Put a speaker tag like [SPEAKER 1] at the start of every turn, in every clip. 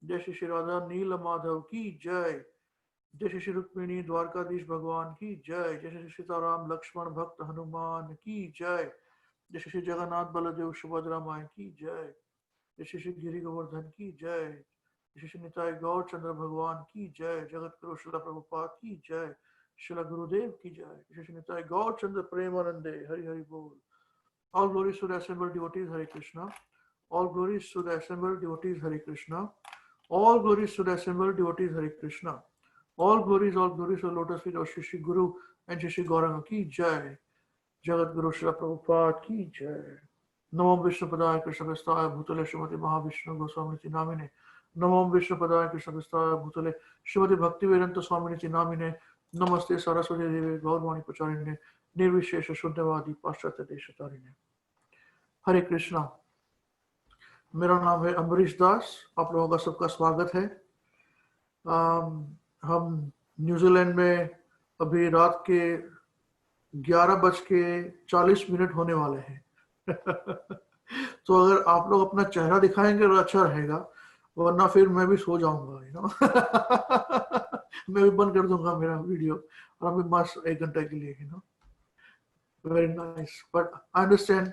[SPEAKER 1] जय श्री श्री राधा नील माधव की जय। जय श्री श्री रुक्मिणी द्वारकाधीश भगवान की जय। जय श्री सीताराम लक्ष्मण भक्त हनुमान की जय। जय श्री जगन्नाथ बलदेव सुभद्रा माई की जय। जय श्री गिरि गोवर्धन की जय। जय श्री निताई गौर चंद्र भगवान की जय। जगत गुरु शिला प्रभुपाद की जय। शिला गुरुदेव की जय। जय श्री निताई गौर चंद्र प्रेमानंदे हरि हरि बोल। All glories to the assembled devotees, Hare Krishna. All glories to the assembled devotees, Hare Krishna. All glories to the assembled devotees, Hare Krishna. All glories to the lotus feet of Shri Shri Guru and Shri Shri Gauranga ki jai. Jagat Guru Shri Prabhupada ki jai. Namo Vishnu Padaya Krishna Vastaya Bhutale Srimati Mahavishnu Goswamiti Namine. Namo Vishnu Padaya Krishna Vastaya Bhutale Srimati Bhakti Vedanta Swamiti Namine. Namaste Saraswati Devi Gaurvani Pacharine. Nirvishesha Shuddhavadi Paschatya Deshatarine. हरे कृष्णा। मेरा नाम है अम्बरीश दास। आप लोगों का सबका स्वागत है। हम न्यूजीलैंड में अभी रात के 11:40 होने वाले हैं। तो अगर आप लोग अपना चेहरा दिखाएंगे तो अच्छा रहेगा, वरना फिर मैं भी सो जाऊंगा, मैं भी बंद कर दूंगा मेरा वीडियो और अभी बस 1 घंटे के लिए, very nice. But I understand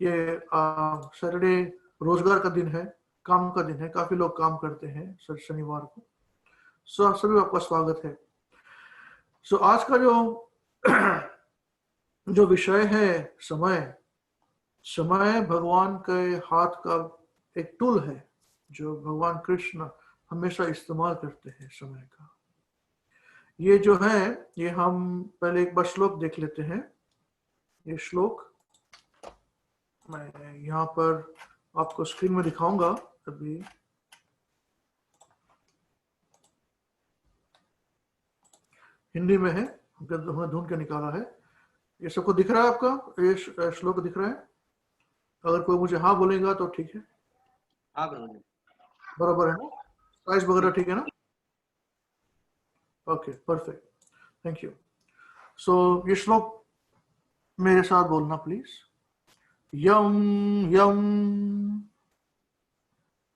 [SPEAKER 1] ये सैटरडे रोजगार का दिन है, काम का दिन है, काफी लोग काम करते हैं शनिवार को। सो सभी आपका स्वागत है। सो आज का जो विषय है समय भगवान के हाथ का एक टूल है जो भगवान कृष्ण हमेशा इस्तेमाल करते हैं समय का। ये जो है, ये हम पहले एक बार श्लोक देख लेते हैं। ये श्लोक मैं यहाँ पर आपको स्क्रीन में दिखाऊंगा। अभी हिंदी में है, हमने ढूंढ के निकाला है। ये सबको दिख रहा है आपका? ये श्लोक दिख रहा है? अगर कोई मुझे हाँ बोलेगा तो ठीक है।
[SPEAKER 2] हाँ
[SPEAKER 1] बराबर है ना? साइज वगैरह ठीक है ना? Okay, perfect, thank you. So ये श्लोक मेरे साथ बोलना प्लीज। यम यम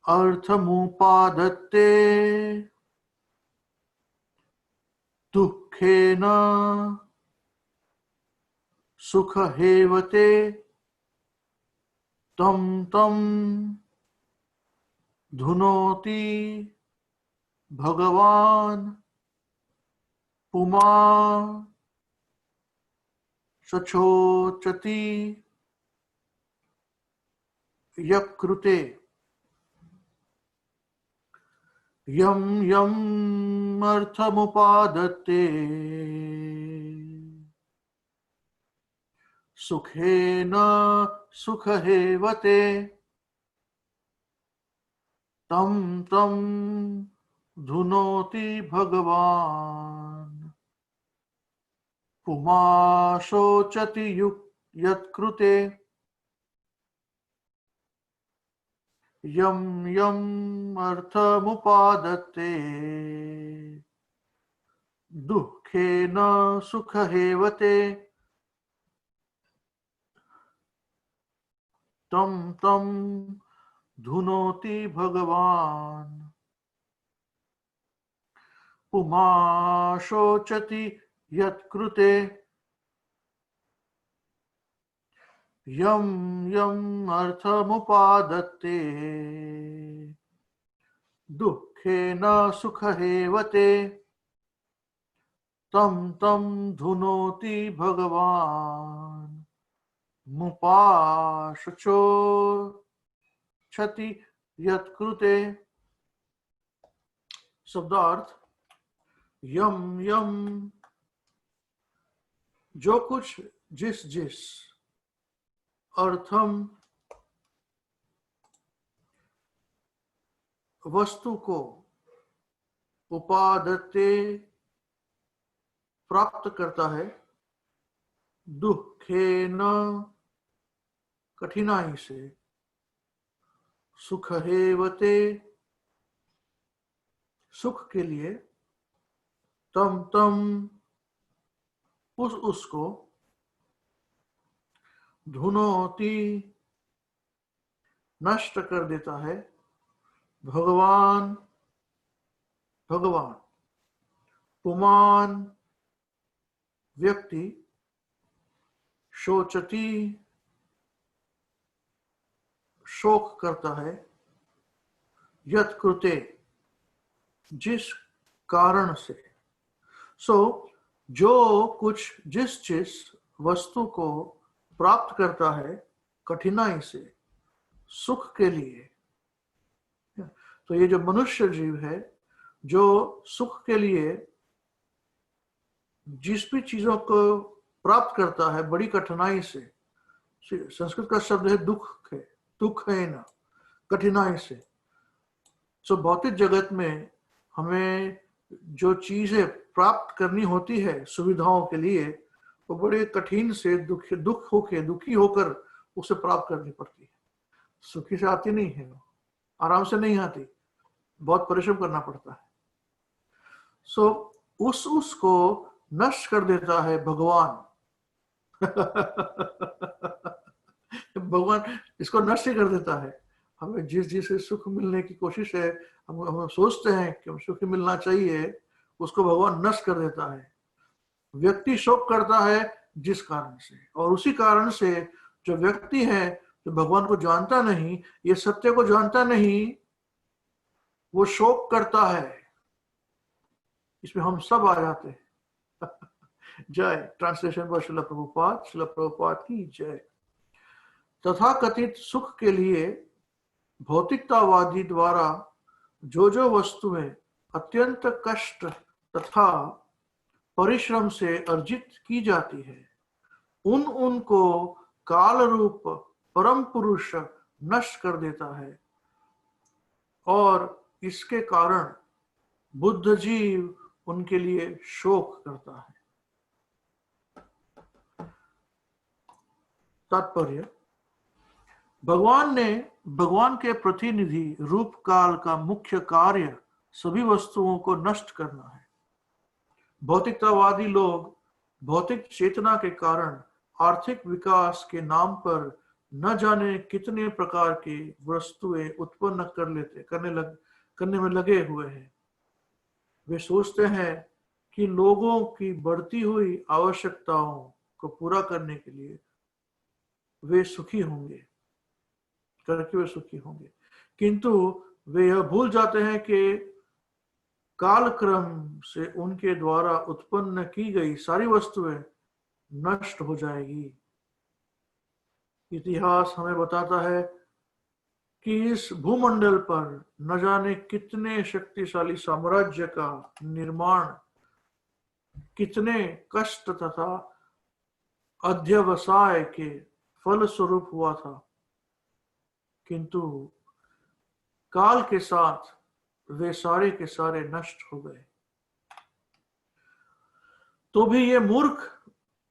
[SPEAKER 1] अर्थमुपादत्ते दुःखेन सुखहेवते तं तं धुनोति भगवान् पुमान् सचोचति यकृते। यम यम अर्थमुपादत्ते सुखेन सुखहेवते तं तं धुनोति भगवान् पुमाशोचति यत्कृते। यम यम अर्थमुपादत्ते दुःखेन सुखहेवते तं तं धुनोति भगवान् पुमाशोचति यत्कृते। यम यम अर्थमुपादत्ते दुःखेन सुखहेवते तं तं धुनोति भगवान् मुपाशोचति यत्कृते। शब्दार्थ: यम यम जो कुछ जिस जिस अर्थम वस्तु को उपादते प्राप्त करता है, दुखेन कठिनाई से, सुखहेवते सुख के लिए, तम तम उसको, धुनोति नष्ट कर देता है, भगवान भगवान। पुमान व्यक्ति शोचती शोक करता है, यत् कृते जिस कारण से। जो कुछ जिस वस्तु को प्राप्त करता है कठिनाई से सुख के लिए, तो ये जो मनुष्य जीव है जो सुख के लिए जिस भी चीजों को प्राप्त करता है बड़ी कठिनाई से, संस्कृत का शब्द है दुख है ना, कठिनाई से। भौतिक जगत में हमें जो चीजें प्राप्त करनी होती है सुविधाओं के लिए, वो बड़े कठिन से दुखी होकर उसे प्राप्त करनी पड़ती है। सुखी से आती नहीं है, आराम से नहीं आती, बहुत परिश्रम करना पड़ता है। उसको नष्ट कर देता है भगवान। भगवान इसको नष्ट ही कर देता है। हमें जिस सुख मिलने की कोशिश है, हम सोचते हैं कि हम सुखी मिलना चाहिए, उसको भगवान नष्ट कर देता है। व्यक्ति शोक करता है जिस कारण से, और उसी कारण से जो व्यक्ति है जो भगवान को जानता नहीं, ये सत्य को जानता नहीं, वो शोक करता है। इसमें हम सब आ जाते हैं। जय। ट्रांसलेशन बाय श्रील प्रभुपाद की जय। तथा कथित सुख के लिए भौतिकतावादी द्वारा जो वस्तुएं अत्यंत कष्ट तथा परिश्रम से अर्जित की जाती है, उनको काल रूप परम पुरुष नष्ट कर देता है, और इसके कारण बुद्ध जीव उनके लिए शोक करता है। तात्पर्य, भगवान के प्रतिनिधि रूप काल का मुख्य कार्य सभी वस्तुओं को नष्ट करना है। भौतिकतावादी लोग भौतिक चेतना के कारण आर्थिक विकास के नाम पर न जाने कितने प्रकार की वस्तुएं उत्पन्न करने में लगे हुए हैं। वे सोचते हैं कि लोगों की बढ़ती हुई आवश्यकताओं को पूरा करने के लिए वे सुखी होंगे, किंतु वे यह भूल जाते हैं कि कालक्रम से उनके द्वारा उत्पन्न की गई सारी वस्तुएं नष्ट हो जाएगी। इतिहास हमें बताता है कि इस भूमंडल पर न जाने कितने शक्तिशाली साम्राज्य का निर्माण कितने कष्ट तथा अध्यवसाय के फल स्वरूप हुआ था, किंतु काल के साथ वे सारे के सारे नष्ट हो गए। तो भी ये मूर्ख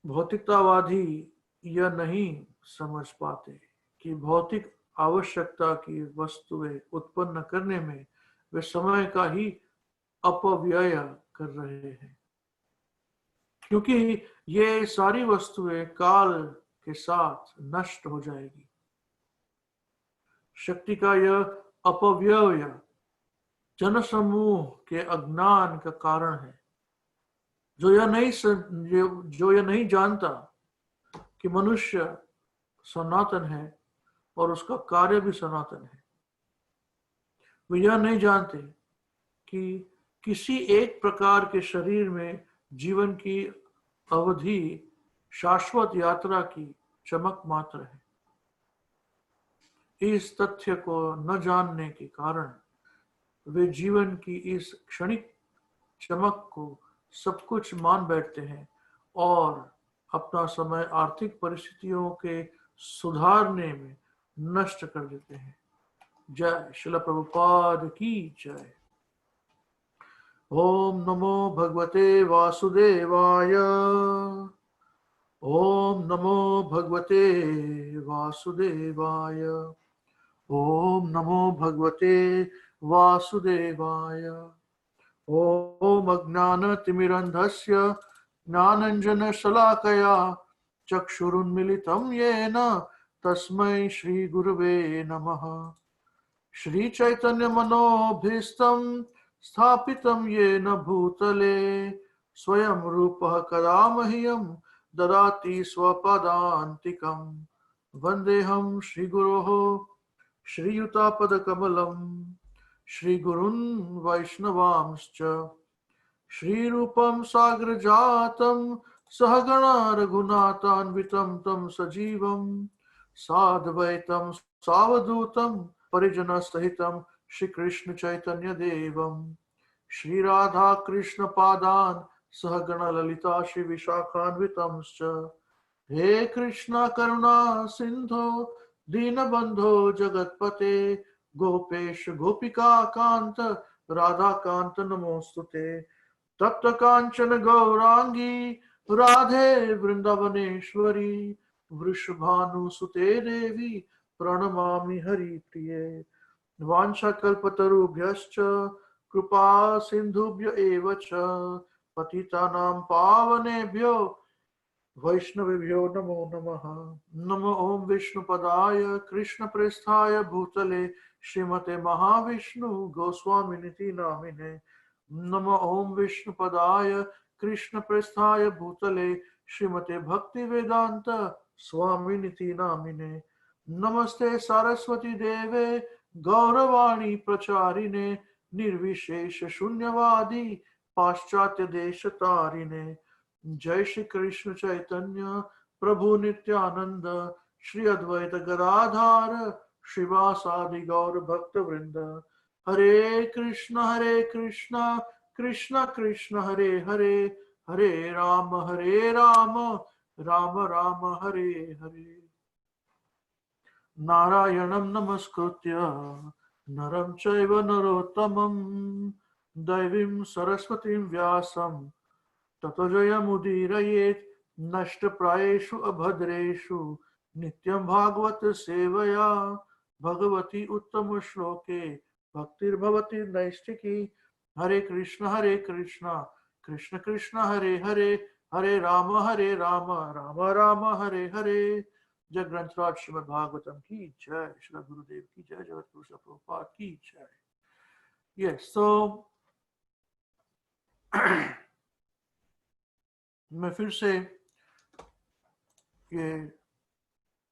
[SPEAKER 1] भौतिकतावादी यह नहीं समझ पाते कि भौतिक आवश्यकता की वस्तुएं उत्पन्न करने में वे समय का ही अपव्यय कर रहे हैं, क्योंकि ये सारी वस्तुएं काल के साथ नष्ट हो जाएगी। शक्ति का यह अपव्यय जनसमूह के अज्ञान का कारण है, जो यह नहीं जानता कि मनुष्य सनातन है और उसका कार्य भी सनातन है। वे यह नहीं जानते कि किसी एक प्रकार के शरीर में जीवन की अवधि शाश्वत यात्रा की चमक मात्र है। इस तथ्य को न जानने के कारण वे जीवन की इस क्षणिक चमक को सब कुछ मान बैठते हैं और अपना समय आर्थिक परिस्थितियों के सुधारने में नष्ट कर देते हैं। जय श्रील प्रभुपाद की जय। ओम नमो भगवते वासुदेवाय। ओम नमो भगवते वासुदेवाय। ओम नमो भगवते वासुदेवाय। ओम अज्ञानतिमिरन्धस्य ज्ञानाञ्जनशलाकया चक्षुरुन्मिलितं येन तस्मै श्रीगुरवे नमः। श्रीचैतन्यमनोभीष्टं स्थापितं येन भूतले स्वयं रूपः कदा मह्यं ददाति स्वपदान्तिकम्। वन्देऽहं श्रीगुरोः श्रीयुतापदकमलम् श्रीगुरुन् वैष्णवांश्च श्रीरूपं साग्रजातं सहगणा रघुनाथान्वितं तं सजीवं साद्वैतं सावधूतं परिजनसहितं श्रीकृष्ण चैतन्य देवं श्रीराधा कृष्ण पादान् सहगण ललिता श्री विशाखान्वितंश्च हे कृष्ण करुणा सिंधो दीनबंधो जगतपते गोपेश गोपिका कांत राधा कांत नमोस्तुते तप्त कांचन गौरांगी राधे वृंदावनेश्वरी वृषभानुसुते देवी प्रणमामि हरिप्रिये वाञ्छाकल्पतरुभ्यश्च कृपा सिन्धुभ्य एव च पतितानां पावनेभ्यो वैष्णवेभ्यो नमो नमः। नमो ओम विष्णुपदाय कृष्णप्रेष्ठाय भूतले श्रीमते महाविष्णु गोस्वामिनिति नामिने। नमो ओम विष्णुपदाय कृष्णप्रेष्ठाय भूतले श्रीमते भक्तिवेदांत स्वामिनिति नामिने। नमस्ते सरस्वती देवे गौरवाणी प्रचारिणे निर्विशेष शून्यवादी पाश्चात्य देश तारिणे। जय श्री कृष्ण चैतन्य प्रभु नित्यानंद श्री अद्वैत गदाधार श्रीवासादि गौर भक्त वृंद। हरे कृष्ण कृष्ण कृष्ण हरे हरे, हरे राम राम राम हरे हरे। नारायणं नमस्कृत्य नरं चैव नरोत्तमं दैवीं सरस्वतीं व्यासं ततो जयमुदीरयेत्। नष्टप्रायेषु अभद्रेषु नित्यं भागवत सेवया भगवती उत्तम श्लोके भक्तिर्भवति नैष्ठिकी। हरे कृष्ण कृष्ण कृष्ण हरे हरे, हरे राम राम राम हरे हरे। जय ग्रंथराज श्रीमद् भागवतम की जय, श्री गुरुदेव की जय, जगत गुरु प्रभुपाद की जय। यस, तो मैं फिर से ये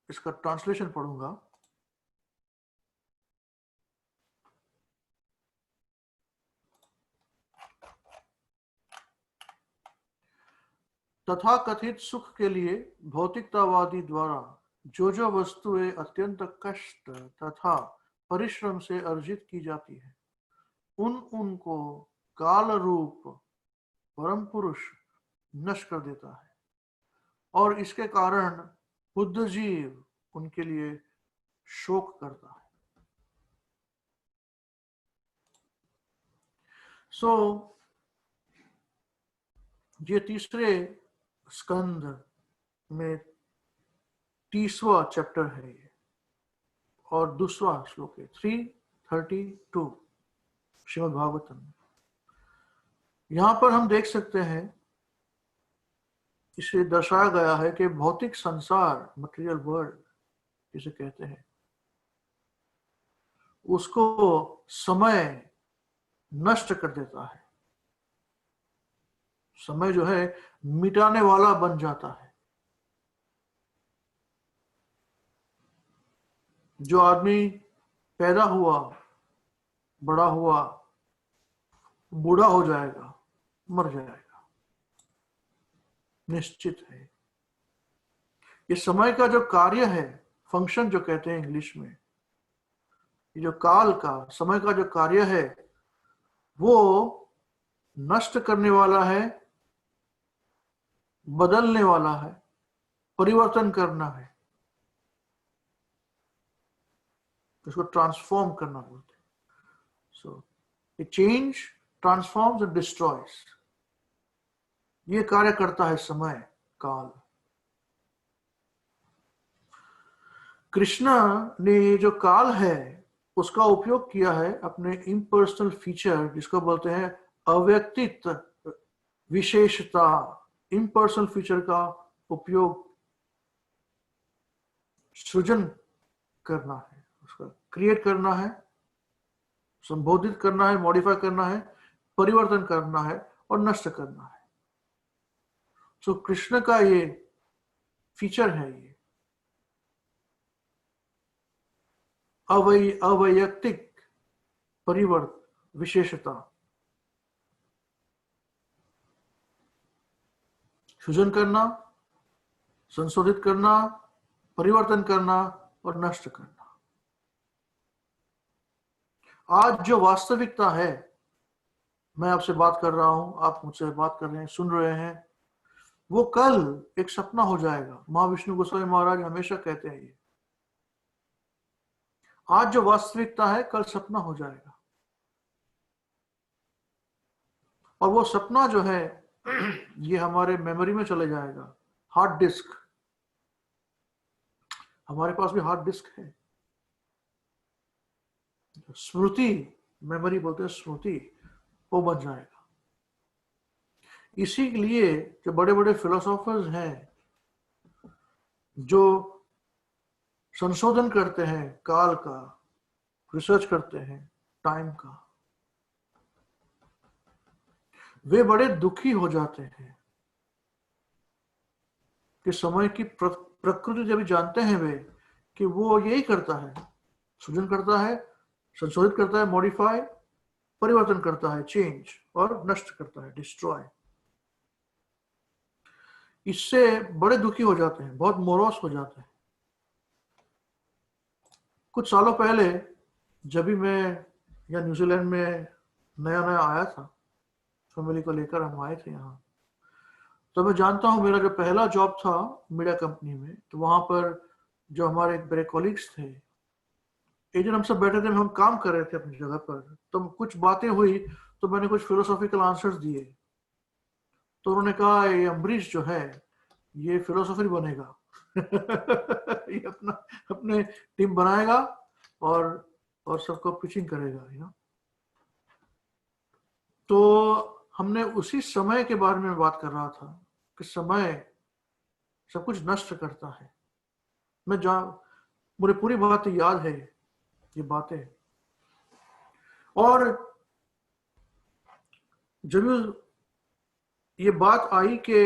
[SPEAKER 1] इसका ट्रांसलेशन पढ़ूंगा। तथा कथित सुख के लिए भौतिकतावादी द्वारा जो वस्तुएं अत्यंत कष्ट तथा परिश्रम से अर्जित की जाती है उनको काल रूप परम पुरुष नष्ट कर देता है और इसके कारण बुद्ध जीव उनके लिए शोक करता है। ये तीसरे स्कंद में 30वां चैप्टर है ये, और दूसरा श्लोक है 332 श्रीमद् भागवतम। यहां पर हम देख सकते हैं, इसे दर्शाया गया है कि भौतिक संसार, मटेरियल वर्ल्ड जिसे कहते हैं, उसको समय नष्ट कर देता है। समय जो है मिटाने वाला बन जाता है। जो आदमी पैदा हुआ, बड़ा हुआ, बूढ़ा हो जाएगा, मर जाएगा, निश्चित है। ये समय का जो कार्य है, फंक्शन जो कहते हैं इंग्लिश में, ये जो काल का, समय का जो कार्य है, वो नष्ट करने वाला है, बदलने वाला है, परिवर्तन करना है, इसको ट्रांसफॉर्म करना बोलते हैं। So a change transforms and destroys, ये कार्य करता है समय, काल। कृष्ण ने जो काल है उसका उपयोग किया है अपने इम्पर्सनल फीचर, जिसको बोलते हैं अव्यक्तित विशेषता। इम्पर्सनल फीचर का उपयोग सृजन करना है, उसका क्रिएट करना है, संबोधित करना है, मॉडिफाई करना है परिवर्तन करना है और नष्ट करना है। तो कृष्ण का ये फीचर है, ये अवैयक्तिक परिवर्तन, विशेषता, सृजन करना, संशोधित करना, परिवर्तन करना और नष्ट करना। आज जो वास्तविकता है, मैं आपसे बात कर रहा हूं, आप मुझसे बात कर रहे हैं, सुन रहे हैं, वो कल एक सपना हो जाएगा। महाविष्णु गोस्वामी महाराज हमेशा कहते हैं ये, आज जो वास्तविकता है कल सपना हो जाएगा। और वो सपना जो है ये हमारे मेमोरी में चले जाएगा, हार्ड डिस्क, हमारे पास भी हार्ड डिस्क है, स्मृति, मेमोरी बोलते हैं, स्मृति, वो बन जाएगा। इसी के लिए जो बड़े बड़े फिलोसोफर्स हैं, जो संशोधन करते हैं काल का, रिसर्च करते हैं टाइम का, वे बड़े दुखी हो जाते हैं कि समय की प्रकृति जब जानते हैं वे कि वो यही करता है, सृजन करता है, संशोधित करता है, मॉडिफाई, परिवर्तन करता है, चेंज, और नष्ट करता है, डिस्ट्रॉय। इससे बड़े दुखी हो जाते हैं, बहुत मोरोस हो जाते हैं। कुछ सालों पहले जब भी मैं यहाँ न्यूजीलैंड में नया नया आया था, फैमिली को लेकर हम आए थे यहाँ, तो मैं जानता हूँ मेरा जो पहला जॉब था मीडिया कंपनी में, तो वहां पर जो हमारे मेरे कॉलीग्स थे, एक दिन हम सब बैठे थे, हम काम कर रहे थे अपनी जगह पर, तो कुछ बातें हुई, तो मैंने कुछ फिलोसॉफिकल आंसर्स दिए, तो उन्होंने कहा ये अम्बरीश जो है ये फिलोसोफर बनेगा ये अपना अपने टीम बनाएगा और सबको पिचिंग करेगा, यू नो। तो हमने उसी समय के बारे में बात कर रहा था कि समय सब कुछ नष्ट करता है। मुझे पूरी बात याद है, ये बातें। और जब ये बात आई कि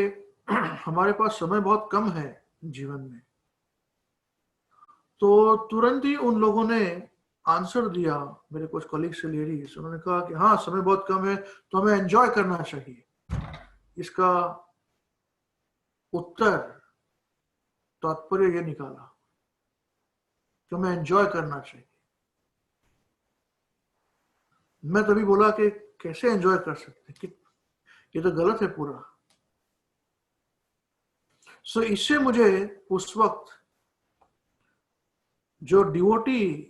[SPEAKER 1] हमारे पास समय बहुत कम है जीवन में, तो तुरंत ही उन लोगों ने आंसर दिया, मेरे कुछ कॉलीग से लेडीज, उन्होंने कहा कि हाँ समय बहुत कम है तो हमें एंजॉय करना चाहिए। इसका उत्तर तात्पर्य ये निकाला कि हमें एंजॉय करना चाहिए। मैं तभी बोला कि कैसे एंजॉय कर सकते कि ये तो गलत है पूरा। सो इससे मुझे उस वक्त जो डिवोटी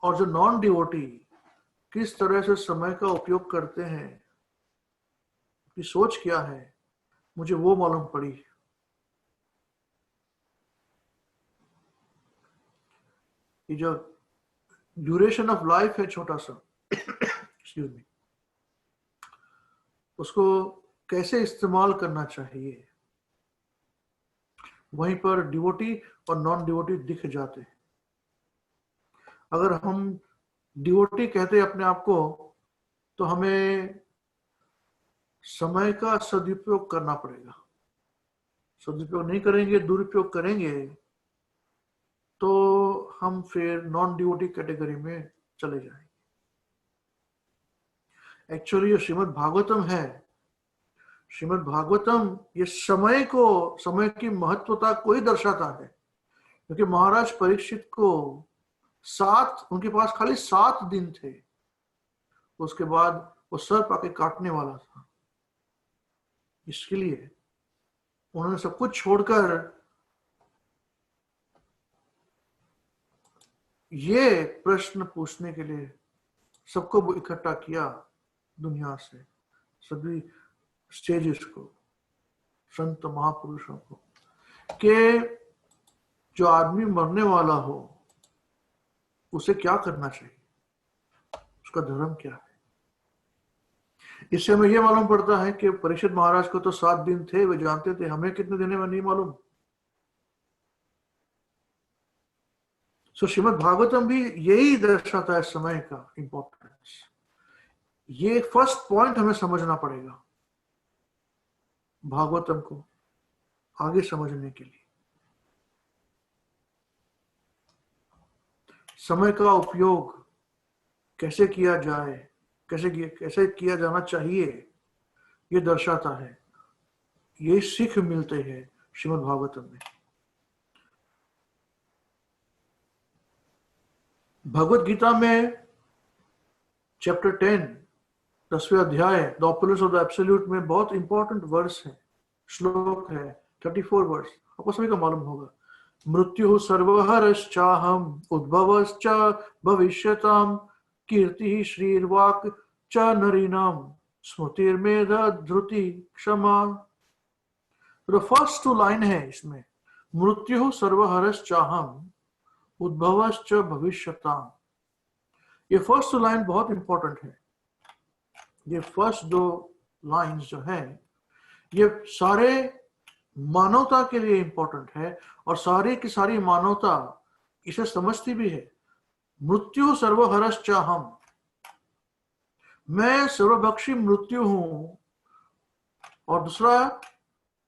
[SPEAKER 1] और जो नॉन डिवोटी किस तरह से समय का उपयोग करते हैं, कि सोच क्या है, मुझे वो मालूम पड़ी। कि जो ड्यूरेशन ऑफ लाइफ है छोटा सा एक्सक्यूज मी, उसको कैसे इस्तेमाल करना चाहिए, वहीं पर डिवोटी और नॉन डिवोटी दिख जाते हैं। अगर हम डिवोटी कहते हैं अपने आप को, तो हमें समय का सदुपयोग करना पड़ेगा। सदुपयोग नहीं करेंगे, दुरुपयोग करेंगे, तो हम फिर नॉन डिवोटी कैटेगरी में चले जाएंगे। एक्चुअली ये श्रीमद् भागवतम है, श्रीमद् भागवतम ये समय की महत्वता को ही दर्शाता है। क्योंकि महाराज परीक्षित को उनके पास खाली 7 दिन थे, उसके बाद वो सर्प आके काटने वाला था। इसके लिए उन्होंने सब कुछ छोड़कर ये प्रश्न पूछने के लिए सबको इकट्ठा किया दुनिया से, सभी स्टेजेस को, संत महापुरुषों को, कि जो आदमी मरने वाला हो उसे क्या करना चाहिए, उसका धर्म क्या है। इससे हमें यह मालूम पड़ता है कि परीक्षित महाराज को तो 7 दिन थे, वे जानते थे, हमें कितने दिन में नहीं मालूम। सो श्रीमद् भागवतम भी यही दर्शाता है समय का इंपॉर्टेंस। ये फर्स्ट पॉइंट हमें समझना पड़ेगा भागवतम को आगे समझने के लिए। समय का उपयोग कैसे किया जाए, कैसे किया जाना चाहिए, ये दर्शाता है, ये सीख मिलते हैं श्रीमद् भागवतम में। भगवत गीता में चैप्टर 10 10वें अध्याय the opulence of the absolute में बहुत इंपॉर्टेंट वर्स है, श्लोक है 34 वर्स, आपको सभी को मालूम होगा। मृत्यु सर्वहरश्चाहम उद्भवश्च भविष्यताम कीर्ति श्रीर्वाक् च नरीणाम स्मृतिर्मेध धृति क्षमा। तो फर्स्ट टू लाइन है इसमें, मृत्यु सर्वहरश्चाहम उद्भवश्च भविष्यताम। ये फर्स्ट लाइन बहुत इंपॉर्टेंट है। ये फर्स्ट दो लाइंस जो है ये सारे मानवता के लिए इंपॉर्टेंट है और सारी की सारी मानवता इसे समझती भी है। मृत्यु सर्वहरश्चाहम, मैं सर्वभक्षी मृत्यु हूं, और दूसरा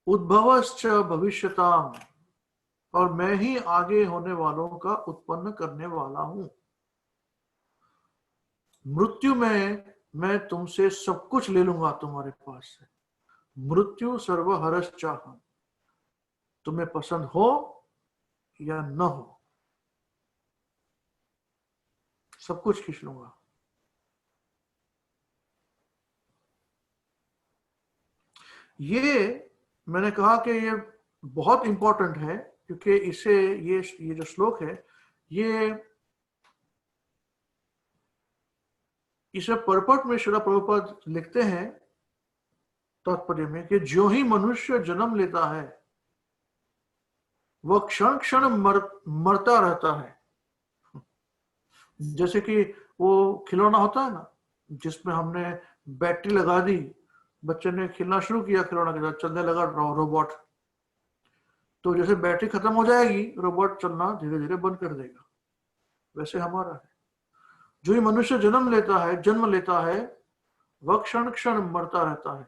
[SPEAKER 1] उद्भवश्च भविष्यताम, और मैं ही आगे होने वालों का उत्पन्न करने वाला हूं। मृत्यु में मैं तुमसे सब कुछ ले लूंगा तुम्हारे पास से। मृत्यु सर्वहरश्चाहम, तुम्हें पसंद हो या न हो, सब कुछ खींच लूंगा। ये मैंने कहा कि ये बहुत इंपॉर्टेंट है क्योंकि इसे ये जो श्लोक है ये इसे परपट में श्रील प्रभुपाद लिखते हैं तात्पर्य में कि जो ही मनुष्य जन्म लेता है वह क्षण क्षण मरता रहता है। जैसे कि वो खिलौना होता है ना जिसमें हमने बैटरी लगा दी, बच्चे ने खेलना शुरू किया खिलौना के साथ, चलने लगा रोबोट, तो जैसे बैटरी खत्म हो जाएगी रोबोट चलना धीरे धीरे बंद कर देगा। वैसे हमारा है, जो ही मनुष्य जन्म लेता है वह क्षण क्षण मरता रहता है।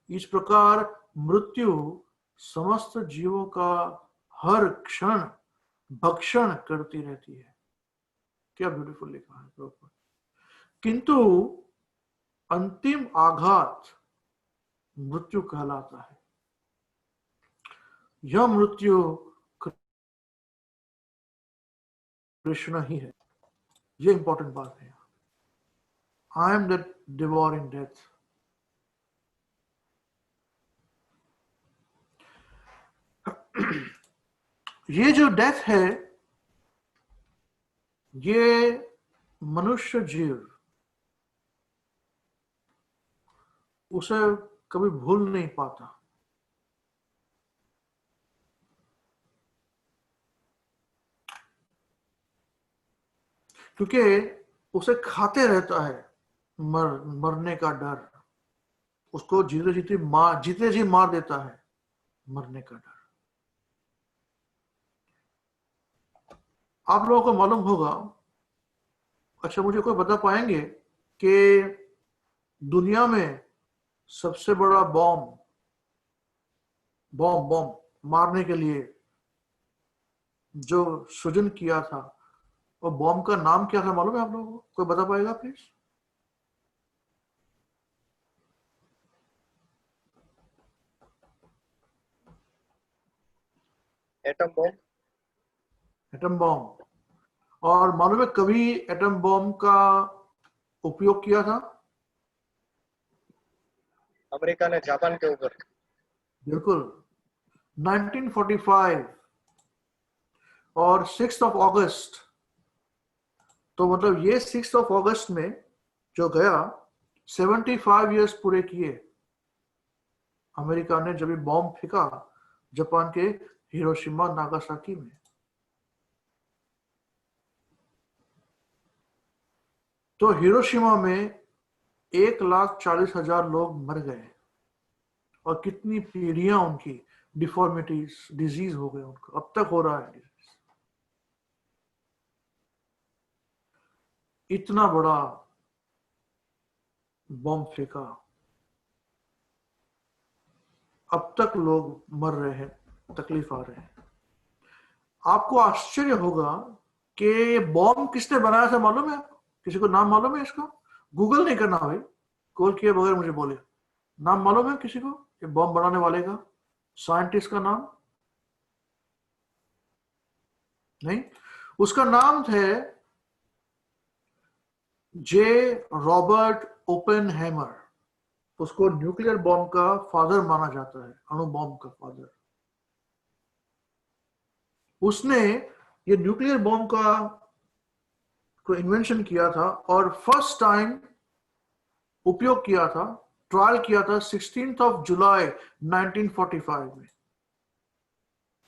[SPEAKER 1] इस प्रकार मृत्यु समस्त जीवों का हर क्षण भक्षण करती रहती है। क्या ब्यूटीफुल लिखा है प्रभुपाद। किंतु अंतिम आघात मृत्यु कहलाता है। यह मृत्यु कृष्ण ही है, ये इंपॉर्टेंट बात है। I am that devouring death. ये जो डेथ है ये मनुष्य जीव उसे कभी भूल नहीं पाता। क्योंकि उसे खाते रहता है मरने का डर, उसको जीते जी मार देता है मरने का डर। आप लोगों को मालूम होगा, अच्छा मुझे कोई बता पाएंगे कि दुनिया में सबसे बड़ा बॉम्ब मारने के लिए जो सृजन किया था वो बॉम्ब का नाम क्या था, मालूम है आप लोगों को? कोई बता पाएगा please?
[SPEAKER 2] Atom bomb.
[SPEAKER 1] Atom bomb. और मालूम है कभी एटम बॉम्ब का उपयोग किया था?
[SPEAKER 2] अमेरिका ने जापान के ऊपर।
[SPEAKER 1] बिल्कुल, 1945 और 6 अगस्त। तो मतलब ये 6 अगस्त में जो गया 75 इयर्स पूरे किए अमेरिका ने जब भी बॉम्ब फेंका जापान के हिरोशिमा नागासाकी में। तो हिरोशिमा में 1,40,000 लोग मर गए और कितनी पीढ़ियां उनकी डिफॉर्मिटीज डिजीज हो गए, उनको अब तक हो रहा है। इतना बड़ा बॉम्ब फेंका, अब तक लोग मर रहे हैं, तकलीफ आ रहे हैं। आपको आश्चर्य होगा कि बॉम्ब किसने बनाया था मालूम है? किसी को नाम मालूम है इसका? गूगल नहीं करना भाई, गूगल किए बगैर मुझे बोले। नाम मालूम है किसी को ये बॉम्ब बनाने वाले का, साइंटिस्ट का नाम? नहीं, उसका नाम थे जे रॉबर्ट ओपेनहेमर। उसको न्यूक्लियर बॉम्ब का फादर माना जाता है, अणु बॉम्ब का फादर। उसने ये न्यूक्लियर बॉम्ब का को इन्वेंशन किया था और फर्स्ट टाइम उपयोग किया था, ट्रायल किया था 16 जुलाई 1945 में।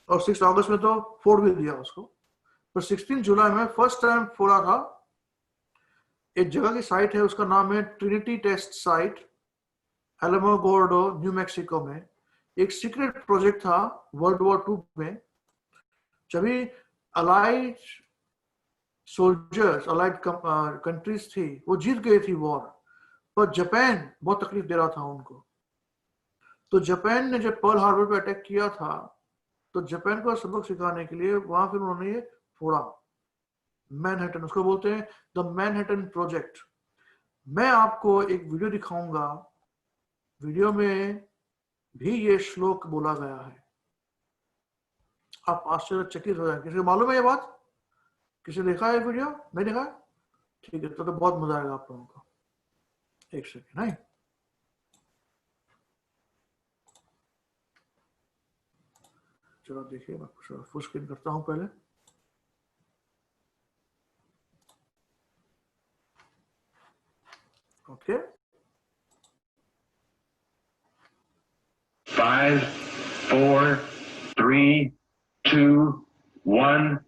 [SPEAKER 1] और 6 अगस्त में तो फोड़ भी दिया उसको, पर 16 जुलाई में फर्स्ट टाइम फोड़ा था। एक जगह की साइट है, उसका नाम है Trinity test site, Alamogordo New Mexico में। एक सीक्रेट प्रोजेक्ट था वर्ल्ड वॉर 2 में, जब भी अलाइड सोल्जर्स, अलाइड कंट्रीज थी, वो जीत गई थी वॉर, पर जापान बहुत तकलीफ दे रहा था उनको। तो जापान ने जब पर्ल हार्बर पे अटैक किया था, तो जापान को सबक सिखाने के लिए वहां फिर उन्होंने ये फोड़ा, मैनहट्टन, उसको बोलते हैं द मैनहट्टन प्रोजेक्ट। मैं आपको एक वीडियो दिखाऊंगा, वीडियो में भी ये श्लोक बोला गया है, आप आश्चर्यचकित हो जाएंगे। किसी को मालूम है ये बात? किसी ने देखा है वीडियो? नहीं देखा? ठीक है, तो बहुत मजा आएगा आप लोगों को। एक सेकेंड, नहीं चलो देखिए, मैं फुल स्क्रीन करता हूं पहले। Okay,
[SPEAKER 3] 5, 4, 3, 2, 1.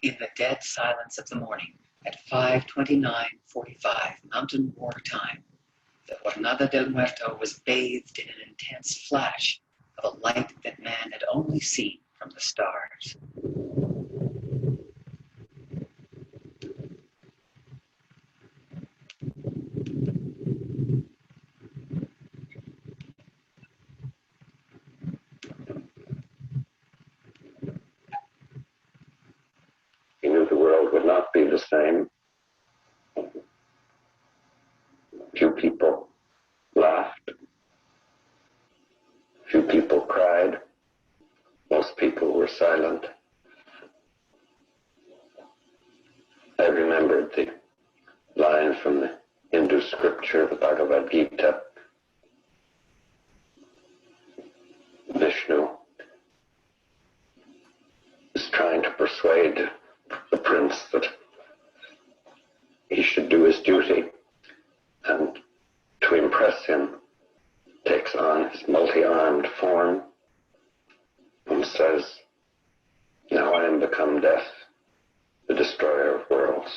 [SPEAKER 4] In the dead silence of the morning, at 5:29:45 Mountain War time, the Jornada del Muerto was bathed in an intense flash of a light that man had only seen from the stars.
[SPEAKER 3] He knew the world would not be the same. Few people laughed. Few people cried. Most people were silent. I remembered the line from the Hindu scripture, the Bhagavad Gita. Vishnu is trying to persuade the prince that he should do his duty, and to impress him takes on his multi-armed form and says, "Now I am become death, the destroyer of worlds."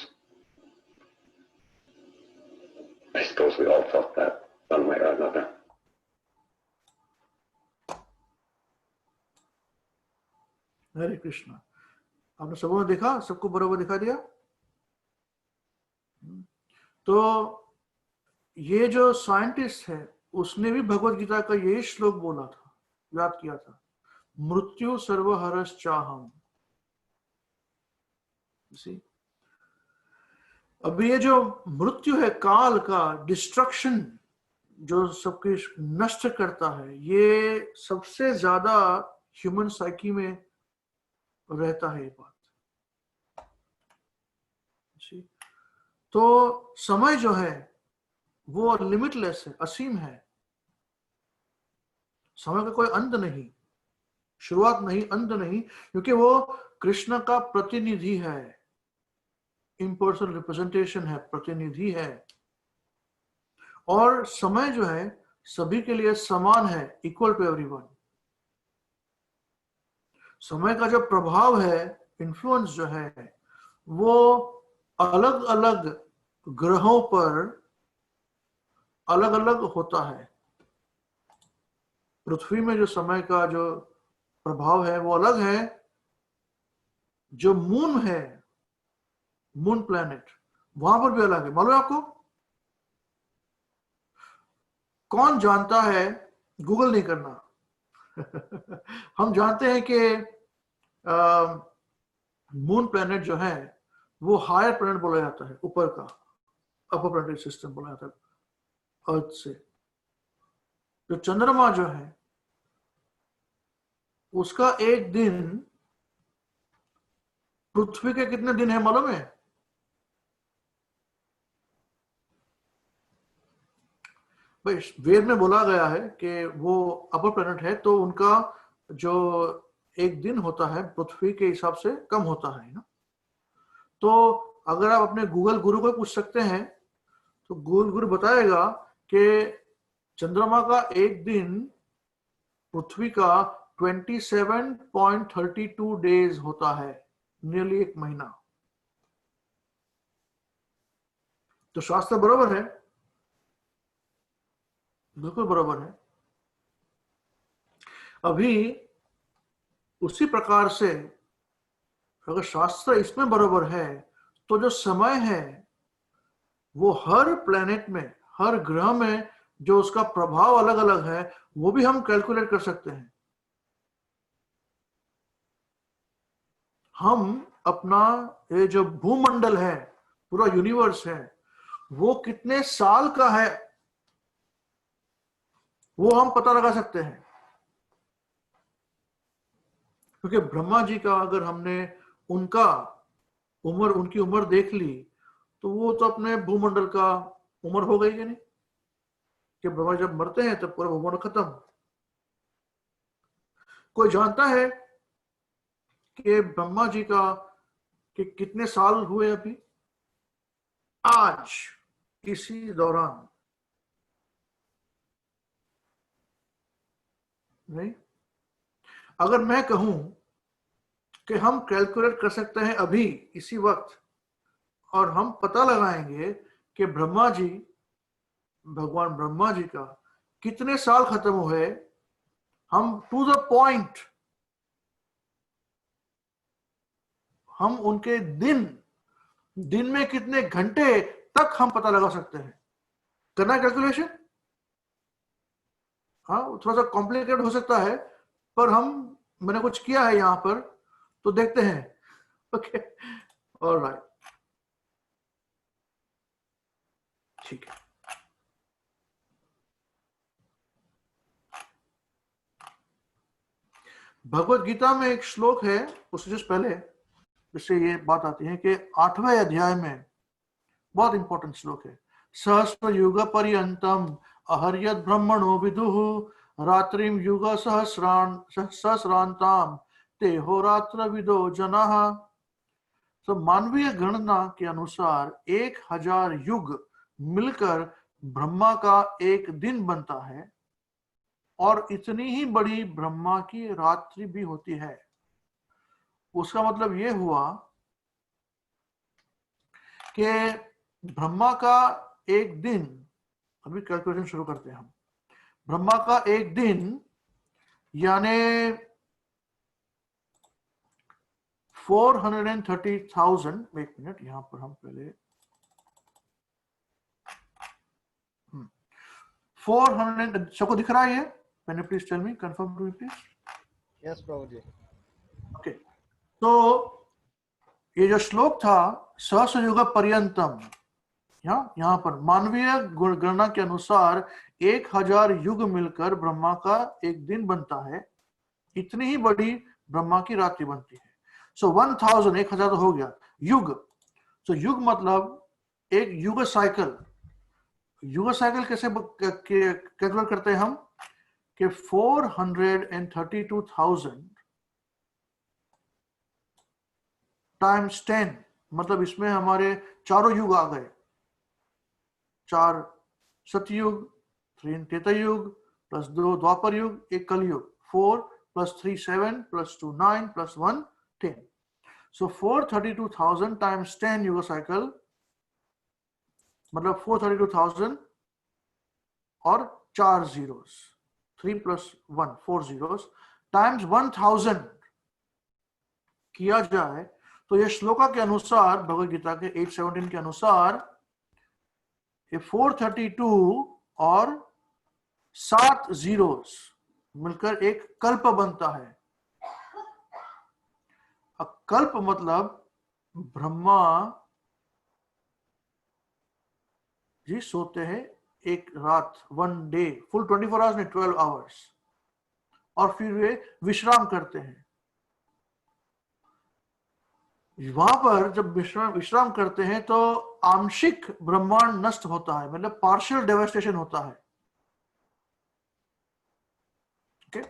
[SPEAKER 3] I suppose we all felt that one way or another.
[SPEAKER 1] हरे कृष्णा। आपने सबों ने देखा, सबको बराबर दिखा दिया? तो ये जो साइंटिस्ट है, उसने भी भगवत गीता का यही श्लोक बोला था, याद किया था, मृत्यु सर्वहरश् चाहम। अब ये जो मृत्यु है, काल का डिस्ट्रक्शन, जो सब कुछ नष्ट करता है, ये सबसे ज्यादा ह्यूमन साइकी में रहता है ये बात। तो समय जो है वो लिमिटलेस है, असीम है। समय का कोई अंत नहीं, शुरुआत नहीं, अंत नहीं, क्योंकि वो कृष्ण का प्रतिनिधि है, इम्पर्सनल रिप्रेजेंटेशन है, प्रतिनिधि है। और समय जो है सभी के लिए समान है, इक्वल टू एवरीवन। समय का जो प्रभाव है, इन्फ्लुएंस जो है, वो अलग अलग ग्रहों पर अलग अलग होता है। पृथ्वी में जो समय का जो प्रभाव है वो अलग है। जो मून है, मून प्लैनेट, वहां पर भी अलग है। मालूम है आपको? कौन जानता है? गूगल नहीं करना। हम जानते हैं कि मून प्लैनेट जो है वो हायर प्लैनेट बोला जाता है, ऊपर का, अपर प्लैनेटरी सिस्टम बोला जाता है अर्थ से। जो चंद्रमा जो है उसका एक दिन पृथ्वी के कितने दिन है मालूम है? भाई वेद में बोला गया है कि वो अपर प्लैनेट है तो उनका जो एक दिन होता है पृथ्वी के हिसाब से कम होता है ना। तो अगर आप अपने गूगल गुरु को पूछ सकते हैं तो गूगल गुरु बताएगा कि चंद्रमा का एक दिन पृथ्वी का 27.32 डेज होता है, नियरली एक महीना। तो शास्त्र बराबर है, बिल्कुल बराबर है। अभी उसी प्रकार से अगर शास्त्र इसमें बराबर है तो जो समय है वो हर प्लेनेट में, हर ग्रह में जो उसका प्रभाव अलग अलग है वो भी हम कैलकुलेट कर सकते हैं। हम अपना ये जो भूमंडल है, पूरा यूनिवर्स है, वो कितने साल का है वो हम पता लगा सकते हैं। क्योंकि ब्रह्मा जी का अगर हमने उनकी उम्र देख ली तो वो तो अपने भूमंडल का उम्र हो गई कि नहीं? कि ब्रह्मा जब मरते हैं तब पूरा भूमंडल खत्म। कोई जानता है कि ब्रह्मा जी का कि कितने साल हुए अभी आज इसी दौरान? नहीं। अगर मैं कहूं कि हम कैलकुलेट कर सकते हैं अभी इसी वक्त और हम पता लगाएंगे कि भगवान ब्रह्मा जी का कितने साल खत्म हुए, हम टू द पॉइंट हम उनके दिन में कितने घंटे तक हम पता लगा सकते हैं। करना है कैलकुलेशन? हाँ, थोड़ा सा कॉम्प्लिकेटेड हो सकता है पर मैंने कुछ किया है यहां पर, तो देखते हैं। ओके, ऑलराइट, ठीक है। भगवत गीता में एक श्लोक है, उससे जस्ट पहले जिससे ये बात आती है कि 8वें अध्याय में बहुत इंपॉर्टेंट श्लोक है। सहस्र युग पर्यंतम अहर्यत ब्रह्मणो विदुः रात्रिम युग सहस्रांताम ते हो रात्र विदो जनाः। तो मानवीय गणना के अनुसार 1000 युग मिलकर ब्रह्मा का एक दिन बनता है और इतनी ही बड़ी ब्रह्मा की रात्रि भी होती है। उसका मतलब यह हुआ कि ब्रह्मा का एक दिन, अभी कैलकुलेशन शुरू करते हैं हम। ब्रह्मा का एक दिन यानी 430,000, एक मिनट यहां पर हम पहले 400, सबको दिख रहा है ये? Can you please tell me, confirm to me please?
[SPEAKER 2] Yes Prabhu ji.
[SPEAKER 1] Okay, तो ये जो श्लोक था सहस्र युग पर्यंतम, यहाँ पर मानवीय गणना के अनुसार 1000 युग मिलकर ब्रह्मा का एक दिन बनता है, इतनी ही बड़ी ब्रह्मा की रात्रि बनती है। सो 1000, 1000 तो हो गया। युग, तो युग मतलब एक युग साइकिल। युग साइकिल कैसे कैलकुलेट करते हैं हम कि 432,000 टाइम्स 10, मतलब इसमें हमारे चारों युग आ गए। 4 सतयुग, 3 त्रेता युग, प्लस 2 द्वापर युग, 1 कलयुग। 4 + 3 7 + 2 9 + 1 10। सो 432,000 टाइम्स 10 युग साइकिल मतलब 432,000 और 4 zeros, 3 + 1 4 zeros, टाइम्स 1000 किया जाए तो ये श्लोका के अनुसार, भगवद गीता के 8:17 के अनुसार, ये 432 और 7 जीरोस मिलकर एक कल्प बनता है। कल्प मतलब ब्रह्मा जी सोते हैं एक रात, 1 डे, फुल 24 आवर्स नहीं, 12 आवर्स, और फिर वे विश्राम करते हैं। वहां पर जब विश्राम करते हैं तो आंशिक ब्रह्मांड नष्ट होता है, मतलब पार्शियल डेवास्टेशन होता है। ओके,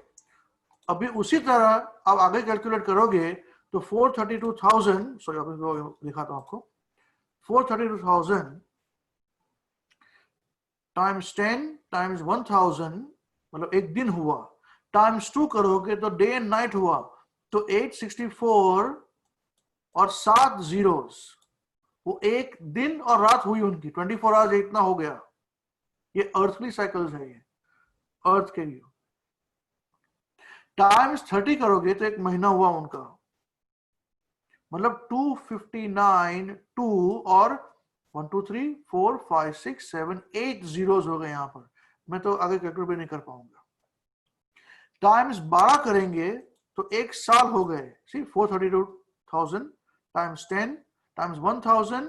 [SPEAKER 1] अभी उसी तरह आप आगे कैलकुलेट करोगे तो 432,000, सॉरी अभी दिखाता हूं आपको, 432,000 टाइम्स 10 टाइम्स 1000 मतलब एक दिन हुआ, टाइम्स 2 करोगे तो डे एंड नाइट हुआ, तो 864 और 7 जीरोस, वो एक दिन और रात हुई उनकी, 24 आवर्स इतना हो गया। ये अर्थली साइकिल्स है, ये अर्थ के लिए। टाइम्स 30 करोगे तो एक महीना हुआ उनका, मतलब 259 2 और 1 2 3 4 5 6 7 8 जीरोस हो गए यहां पर। मैं तो आगे कैलकुलेट भी नहीं कर पाऊंगा। टाइम्स 12 करेंगे तो एक साल हो गए। सी 432,000 times 10 times 1000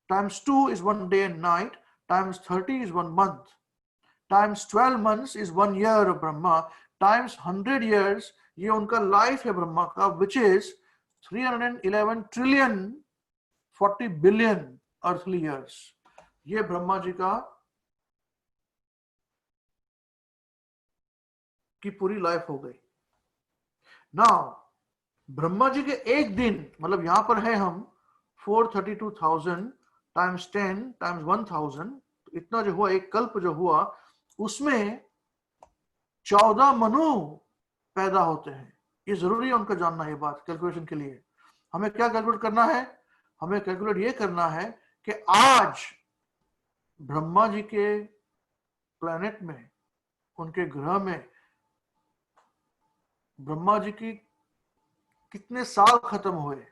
[SPEAKER 1] times 2 is 1 day and night, times 30 is 1 month, times 12 months is 1 year of Brahma, times 100 years, ये उनका लाइफ है ब्रह्मा का, which is 311 trillion 40 billion earthly years। ये ब्रह्मा जी का की पूरी लाइफ हो गई। नाउ ब्रह्मा जी के एक दिन, मतलब यहां पर है हम 432,000 टाइम्स 10 टाइम्स 1000, इतना जो हुआ, एक कल्प जो हुआ, उसमें 14 मनु पैदा होते हैं। ये जरूरी है उनका जानना, ये बात कैलकुलेशन के लिए। हमें क्या कैलकुलेट करना है? हमें कैलकुलेट ये करना है कि आज ब्रह्मा जी के प्लेनेट में, उनके ग्रह में ब्रह्मा जी की कितने साल खत्म हुए,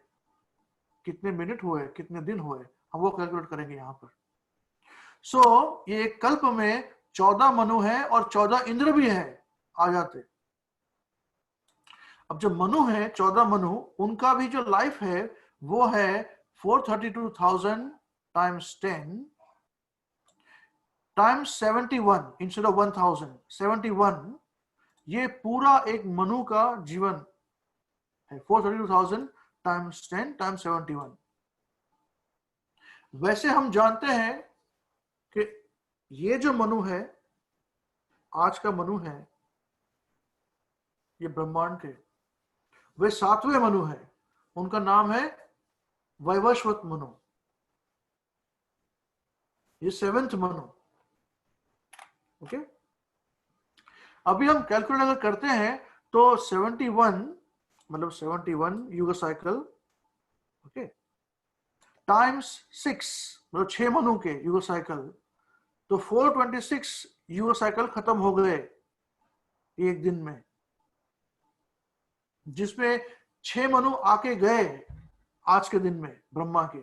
[SPEAKER 1] कितने मिनट हुए, कितने दिन हुए, हम वो कैलकुलेट करेंगे यहां पर। सो ये एक कल्प में 14 मनु है और 14 इंद्र भी है आ जाते। अब जो मनु है, 14 मनु, उनका भी जो लाइफ है वो है 432,000 टाइम्स 10 टाइम्स 71 इंस्टेड ऑफ 1000, 71। ये पूरा एक मनु का जीवन है, 432,000 टाइम्स 10 टाइम्स 71। वैसे हम जानते हैं कि ये जो मनु है, आज का मनु है, ये ब्रह्मांड के, वे 7वें मनु है, उनका नाम है वैवस्वत मनु, ये 7th मनु। ओके, अभी हम कैलकुलेट अगर करते हैं तो 71 मतलब 71 युग साइकिल, ओके, टाइम्स 6 मतलब 6 मनु के युग साइकिल, तो 426 युग साइकिल खत्म हो गए एक दिन में, जिसमें 6 मनु आके गए आज के दिन में ब्रह्मा के।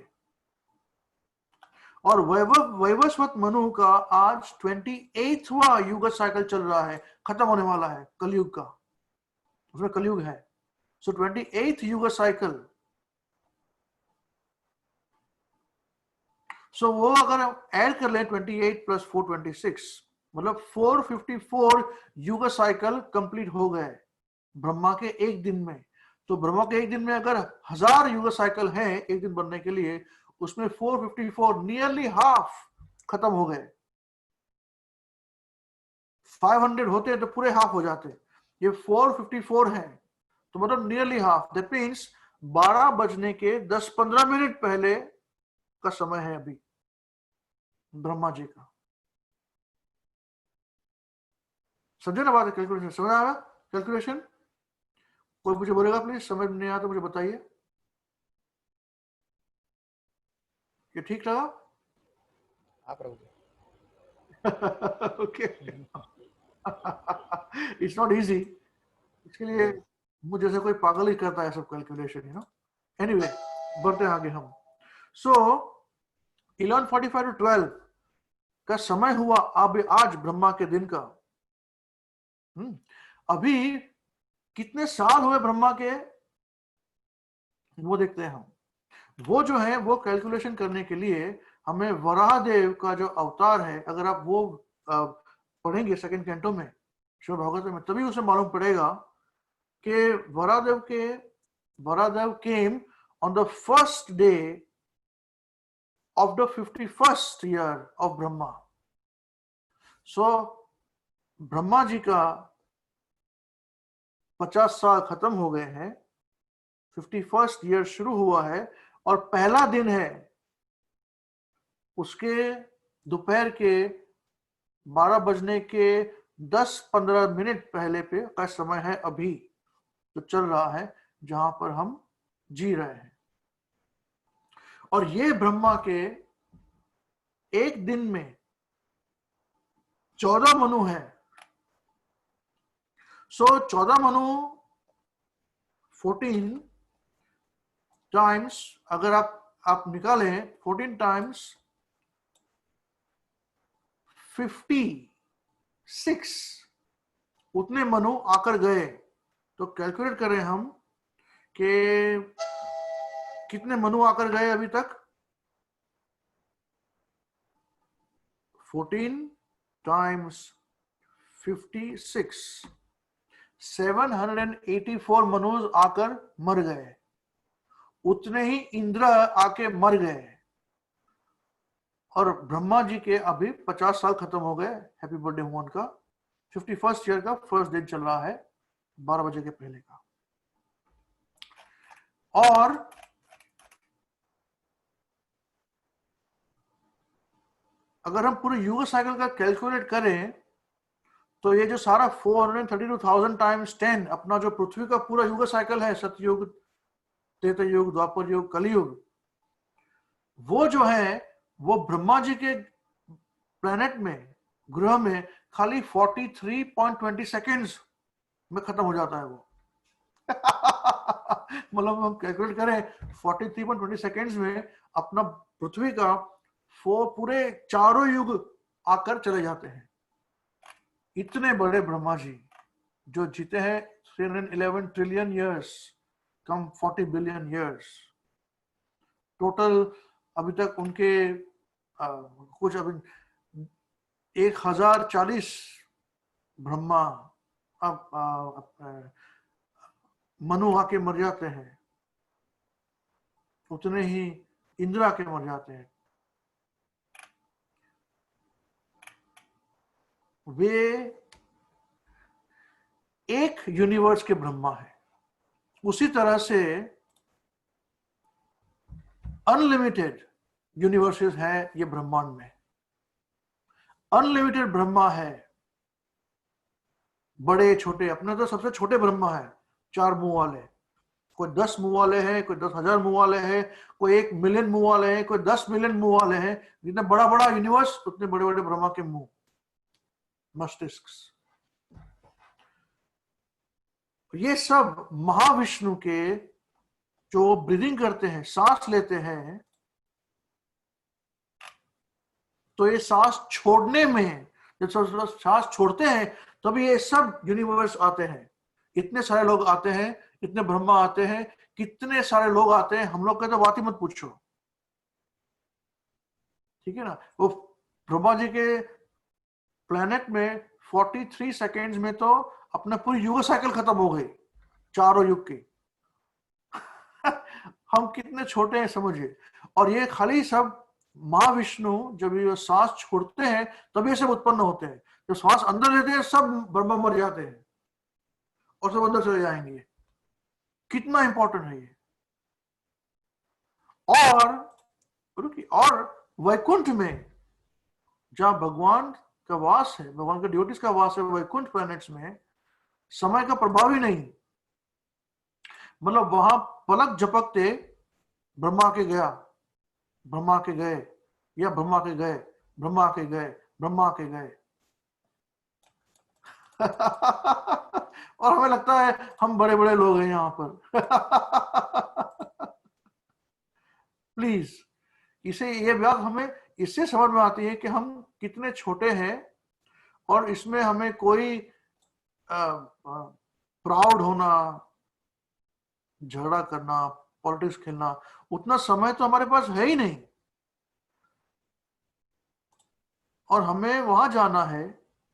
[SPEAKER 1] और वैवस्वत मनु का आज 28वां युग साइकिल चल रहा है, खत्म होने वाला है कलयुग का, उसमें कलयुग है। सो 28th युग साइकिल, सो वो अगर हम ऐड कर लें 28 + 426 मतलब 454 युग साइकिल कंप्लीट हो गए ब्रह्मा के एक दिन में। तो ब्रह्मा के एक दिन में अगर 1000 युग साइकिल है एक दिन बनने के लिए, उसमें 454 नियरली हाफ खत्म हो गए। 500 होते तो पूरे हाफ हो जाते, ये 454 है, तो मतलब नियरली हाफ। दैट मीन्स 12 बजने के 10-15 मिनट पहले का समय है अभी ब्रह्मा जी का। समझे ना बात? कैलकुलेशन समझ आया? कैलकुलेशन कोई मुझे बोलेगा प्लीज, समझ नहीं आया तो मुझे बताइए। ये ठीक रहा?
[SPEAKER 2] हाँ प्रभु जी।
[SPEAKER 1] Okay. It's not easy. इसके लिए मुझे से कोई पागल ही करता है सब कैलकुलेशन, एनीवे बढ़ते हैं आगे हम। सो 11:45 to 12 का समय हुआ अब आज ब्रह्मा के दिन का। अभी कितने साल हुए ब्रह्मा के, वो देखते हैं हम। वो जो है वो कैलकुलेशन करने के लिए हमें वराहदेव का जो अवतार है, अगर आप वो पढ़ेंगे सेकंड कैंटो में श्रीमद् भागवत में, तभी उसे मालूम पड़ेगा कि वराहदेव केम on the first day of the 51st year of Brahma. So Brahma ji का 50 साल खत्म हो गए हैं, 51st ईयर शुरू हुआ है, और पहला दिन है उसके दोपहर के 12 बजने के 10-15 मिनट पहले पे का समय है अभी जो चल रहा है, जहां पर हम जी रहे हैं। और ये ब्रह्मा के एक दिन में 14 मनु है। सो 14 मनु 14 टाइम्स, अगर आप निकालें 14 टाइम्स 56, उतने मनु आकर गए। तो कैलकुलेट करें हम कि कितने मनु आकर गए अभी तक। 14 टाइम्स 56, 784 मनुज आकर मर गए। उतने ही इंद्र आके मर गए। और ब्रह्मा जी के अभी 50 साल खत्म हो गए। हैप्पी बर्थडे हुआ उनका। 51st ईयर का फर्स्ट दिन चल रहा है 12 बजे के पहले का। और अगर हम पूरे युग साइकिल का कैलकुलेट करें तो ये जो सारा 432,000 टाइम्स 10 अपना जो पृथ्वी का पूरा युग साइकिल है, सतयुग, त्रेता युग, द्वापर युग, कलयुग, वो जो है वो ब्रह्मा जी के प्लेनेट में, ग्रह में खाली 43.20 सेकेंड्स में खत्म हो जाता है वो। मतलब हम कैलकुलेट करें 43.20 सेकेंड्स में अपना पृथ्वी का पूरे चारों युग आकर चले जाते हैं। इतने बड़े ब्रह्मा जी जो जीते हैं 311 ट्रिलियन ईयर्स, कम 40 बिलियन ईयर्स टोटल। अभी तक उनके कुछ अभी 1040 ब्रह्मा मनु आके मर जाते हैं, उतने ही इंद्र आके मर जाते हैं। वे एक यूनिवर्स के ब्रह्मा है। उसी तरह से अनलिमिटेड यूनिवर्सेस है ये ब्रह्मांड में। अनलिमिटेड ब्रह्मा है, बड़े छोटे। अपने तो सबसे छोटे ब्रह्मा है 4 मुंह वाले। कोई 10 मुंह वाले हैं, कोई 10,000 मुंह वाले हैं, कोई 1 मिलियन मुंह वाले हैं, कोई 10 मिलियन मुंह वाले हैं। जितना बड़ा बड़ा यूनिवर्स उतने बड़े बड़े ब्रह्मा के मुंह, मस्तिष्क। ये सब महाविष्णु के जो ब्रीदिंग करते हैं, सांस लेते हैं, तो ये सांस छोड़ने में, जब सांस छोड़ते हैं तभी ये सब यूनिवर्स आते हैं। इतने सारे लोग आते हैं, इतने ब्रह्मा आते हैं, कितने सारे लोग आते हैं, हम लोग का तो बात ही मत पूछो। ठीक है ना। वो ब्रह्मा जी के प्लेनेट में 43 सेकेंड्स में तो अपना पूरी युग साइकिल खत्म हो गई, चारों युग की। हम कितने छोटे हैं समझिए। और ये खाली सब महाविष्णु जब ये सांस छोड़ते हैं तभी ये सब उत्पन्न होते हैं। जब सांस अंदर लेते हैं सब ब्रह्मा मर जाते हैं और सब अंदर चले जाएंगे। कितना इंपॉर्टेंट है ये। और वैकुंठ में जहां भगवान का वास है, भगवान के ड्यूटीज का वास है, वैकुंठ प्लैनेट्स में समय का प्रभाव ही नहीं। मतलब वहां पलक झपकते ब्रह्मा के गया, ब्रह्मा के गए, या ब्रह्मा के गए, ब्रह्मा के गए, ब्रह्मा के गए। और हमें लगता है हम बड़े बड़े लोग हैं यहाँ पर। प्लीज, इसे ये बात हमें इससे समझ में आती है कि हम कितने छोटे हैं, और इसमें हमें कोई प्राउड होना, झगड़ा करना, पॉलिटिक्स खेलना, उतना समय तो हमारे पास है ही नहीं। और हमें वहां जाना है,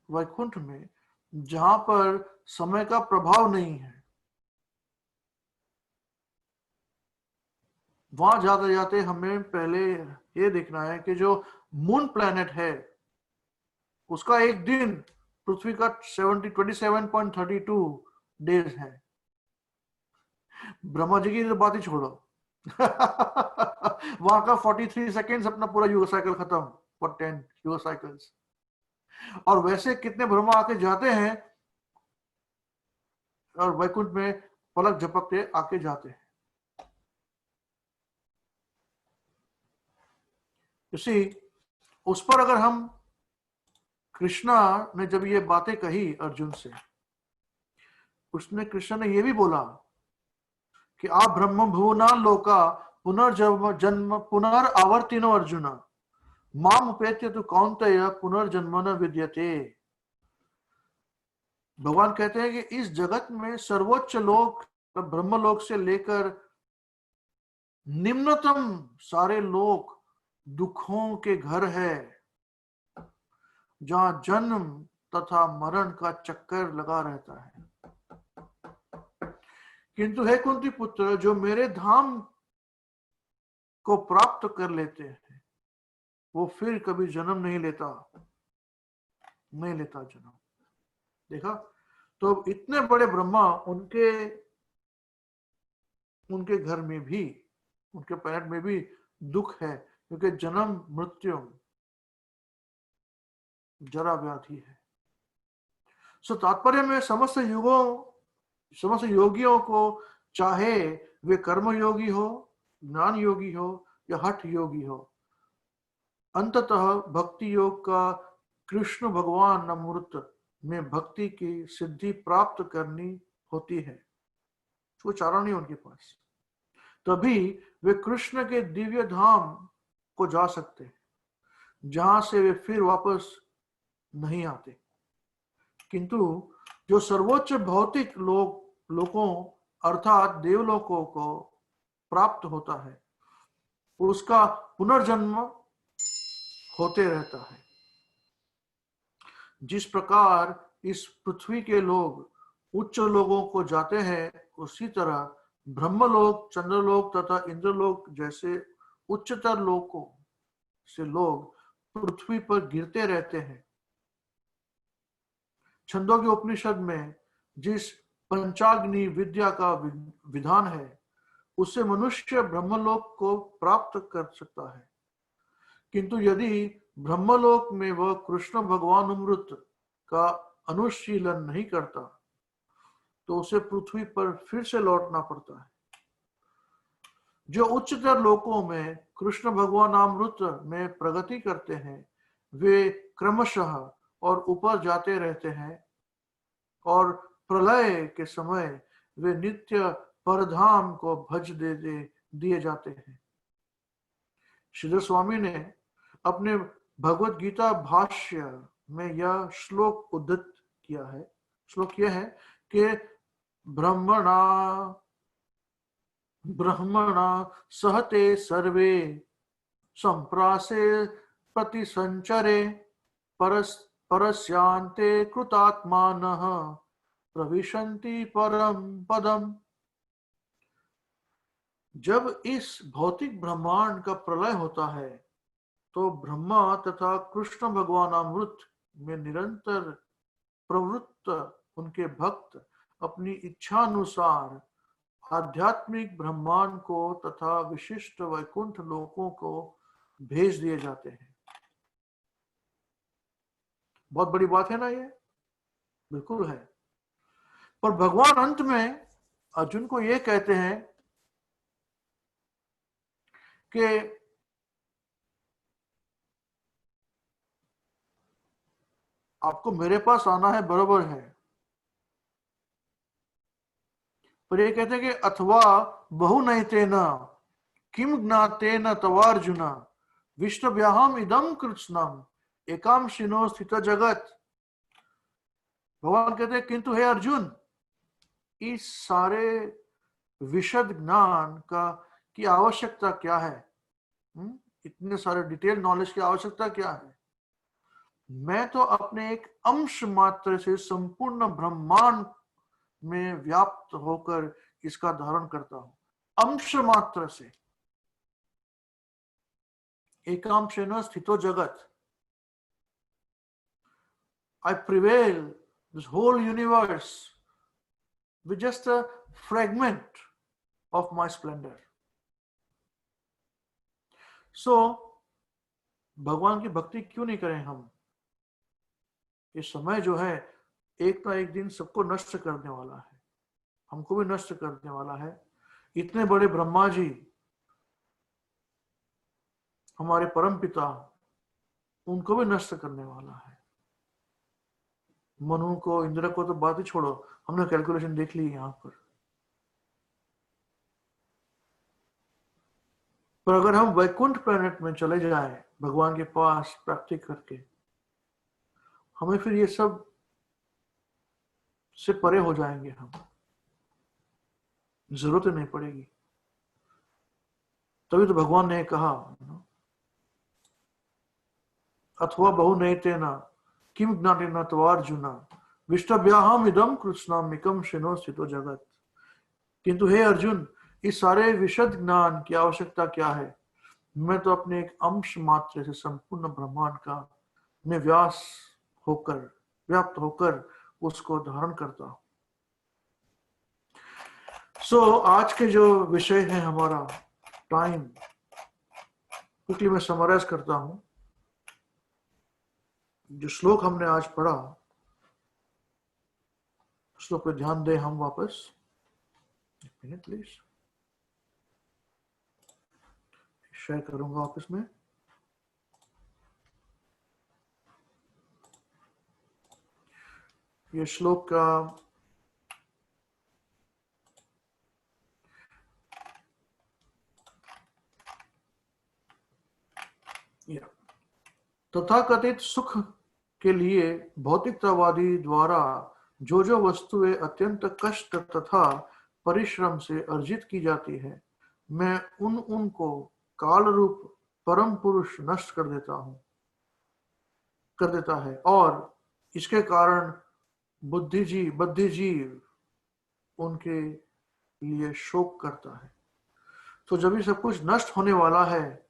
[SPEAKER 1] वैकुंठ में, जहां पर समय का प्रभाव नहीं है। वहां जाते जाते हमें पहले ये देखना है कि जो मून प्लैनेट है उसका एक दिन पृथ्वी का 27.32 डेज है। ब्रह्मा जी की तो बात ही छोड़ो। वहां का 43 सेकेंड्स अपना पूरा युग साइकिल खत्म, फॉर 10 युग साइकिल्स। और वैसे कितने ब्रह्मा आके जाते हैं और वैकुंठ में पलक झपकते आके जाते हैं। इसी उस पर अगर हम, कृष्णा ने जब ये बातें कही अर्जुन से, उसने, कृष्ण ने ये भी बोला कि आप ब्रह्म भुवना लोका पुनर्जन्म पुनरावर्तिनो अर्जुन माम उपेत्य तो कौन्तेय पुनर्जन्म न विद्यते। भगवान कहते हैं कि इस जगत में सर्वोच्च लोक ब्रह्मलोक से लेकर निम्नतम सारे लोक दुखों के घर है, जहां जन्म तथा मरण का चक्कर लगा रहता है। किंतु हे कुंती पुत्र, जो मेरे धाम को प्राप्त कर लेते हैं वो फिर कभी जन्म नहीं लेता जन्म। देखा, तो इतने बड़े ब्रह्मा, उनके घर में भी, उनके प्लैनेट में भी दुख है, क्योंकि जन्म मृत्यु जरा व्याधि है। सो तात्पर्य में समस्त योगियों को, चाहे वे कर्म योगी हो, ज्ञान योगी हो या हठ योगी हो, अंततः भक्ति योग का कृष्ण भगवान अमृत में भक्ति की सिद्धि प्राप्त करनी होती है। वो चारा नहीं उनके पास, तभी वे कृष्ण के दिव्य धाम को जा सकते हैं, जहां से वे फिर वापस नहीं आते। किंतु जो सर्वोच्च भौतिक लोकों अर्थात देवलोकों को प्राप्त होता है, उसका पुनर्जन्म होते रहता है। जिस प्रकार इस पृथ्वी के लोग उच्च लोगों को जाते हैं, उसी तरह ब्रह्मलोक, चंद्रलोक तथा इंद्रलोक जैसे उच्चतर लोकों से लोग पृथ्वी पर गिरते रहते हैं। छंदों के उपनिषद में जिस पंचाग्नि विद्या का विधान है, उससे मनुष्य ब्रह्मलोक को प्राप्त कर सकता है। किंतु यदि ब्रह्मलोक में वह कृष्ण भगवान अमृत का अनुशीलन नहीं करता, तो उसे पृथ्वी पर फिर से लौटना पड़ता है। जो उच्चतर लोकों में कृष्ण भगवान अमृत में प्रगति करते हैं, वे क्रमशः और ऊपर जाते रहते हैं, और प्रलय के समय वे नित्य परधाम को भज दिए जाते हैं। श्रीधर स्वामी ने अपने भगवत गीता भाष्य में यह श्लोक उद्धृत किया है। श्लोक यह है कि ब्रह्मणा सहते सर्वे संप्रासे प्रतिसंचरे परस्यांते कृतात्मानः प्रविशन्ति परम पदम। जब इस भौतिक ब्रह्मांड का प्रलय होता है, तो ब्रह्मा तथा कृष्ण भगवान अमृत में निरंतर प्रवृत्त उनके भक्त अपनी इच्छानुसार आध्यात्मिक ब्रह्मांड को तथा विशिष्ट वैकुंठ लोकों को भेज दिए जाते हैं। बहुत बड़ी बात है ना ये? बिल्कुल है। पर भगवान अंत में अर्जुन को यह कहते हैं कि आपको मेरे पास आना है, बराबर है, पर ये कहते हैं कि अथवा बहु नैतेन किम ज्ञातेन तवार्जुन विष्णव्याहम इदम कृत्स्नम एकांशिनो स्थित जगत। भगवान कहते हैं किंतु हे अर्जुन, इस सारे विशद ज्ञान का की आवश्यकता क्या है? इतने सारे डिटेल नॉलेज की आवश्यकता क्या है? मैं तो अपने एक अंश मात्र से संपूर्ण ब्रह्मांड में व्याप्त होकर इसका धारण करता हूं। अंश मात्र से। एकांशेन स्थितो जगत। I prevail this whole universe with just a fragment of my splendor. So, भगवान की भक्ति क्यों नहीं करें हम? ये समय जो है एक ना एक दिन सबको नष्ट करने वाला है, हमको भी नष्ट करने वाला है। इतने बड़े ब्रह्मा जी, हमारे परम पिता, उनको भी नष्ट करने वाला है। मनु को, इंद्र को तो बात ही छोड़ो, हमने कैलकुलेशन देख ली यहां पर अगर हम वैकुंठ प्लैनेट में चले जाएं भगवान के पास प्राप्ति करके, हमें फिर ये सब से परे हो जाएंगे, हम जरूरत नहीं पड़ेगी। तभी तो भगवान ने कहा अथवा बहु नैतेन किम ज्ञातेन तवार्जुन विष्णव्याहम इदम कृत्स्नम एकम शिनो स्थितो जगत। किंतु हे अर्जुन, इस सारे विशद ज्ञान की आवश्यकता क्या है? मैं तो अपने एक अंश मात्र से संपूर्ण ब्रह्मांड का में व्याप्त होकर उसको धारण करता हूं। आज के जो विषय है हमारा टाइम, क्विकली मैं समराइज करता हूं। जो श्लोक हमने आज पढ़ा, श्लोक पे ध्यान दें हम वापस। एक मिनट प्लीज, शेयर करूंगा वापस में। ये श्लोक का तथाकथित सुख के लिए भौतिकतावादी द्वारा जो जो वस्तुएं अत्यंत कष्ट तथा परिश्रम से अर्जित की जाती है, मैं उनको काल रूप परम पुरुष नष्ट कर देता है और इसके कारण बुद्धिजीव उनके लिए शोक करता है। तो जब ये सब कुछ नष्ट होने वाला है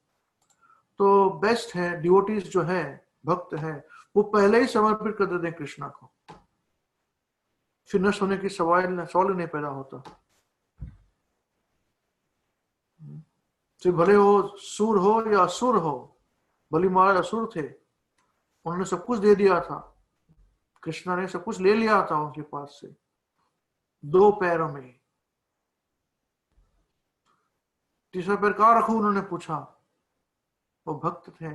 [SPEAKER 1] तो बेस्ट है डिवोटीज जो है, भक्त हैं, वो पहले ही समर्पित कर देते हैं कृष्णा को, फिर नष्ट होने की सवाल नहीं पैदा होता। तो भले वो सूर हो या असुर हो, बलि महाराज असुर थे, उन्होंने सब कुछ दे दिया था, कृष्णा ने सब कुछ ले लिया था उनके पास से 2 पैरों में। तीसरा पैर कहाँ रखूं, उन्होंने पूछा। वो भक्त थे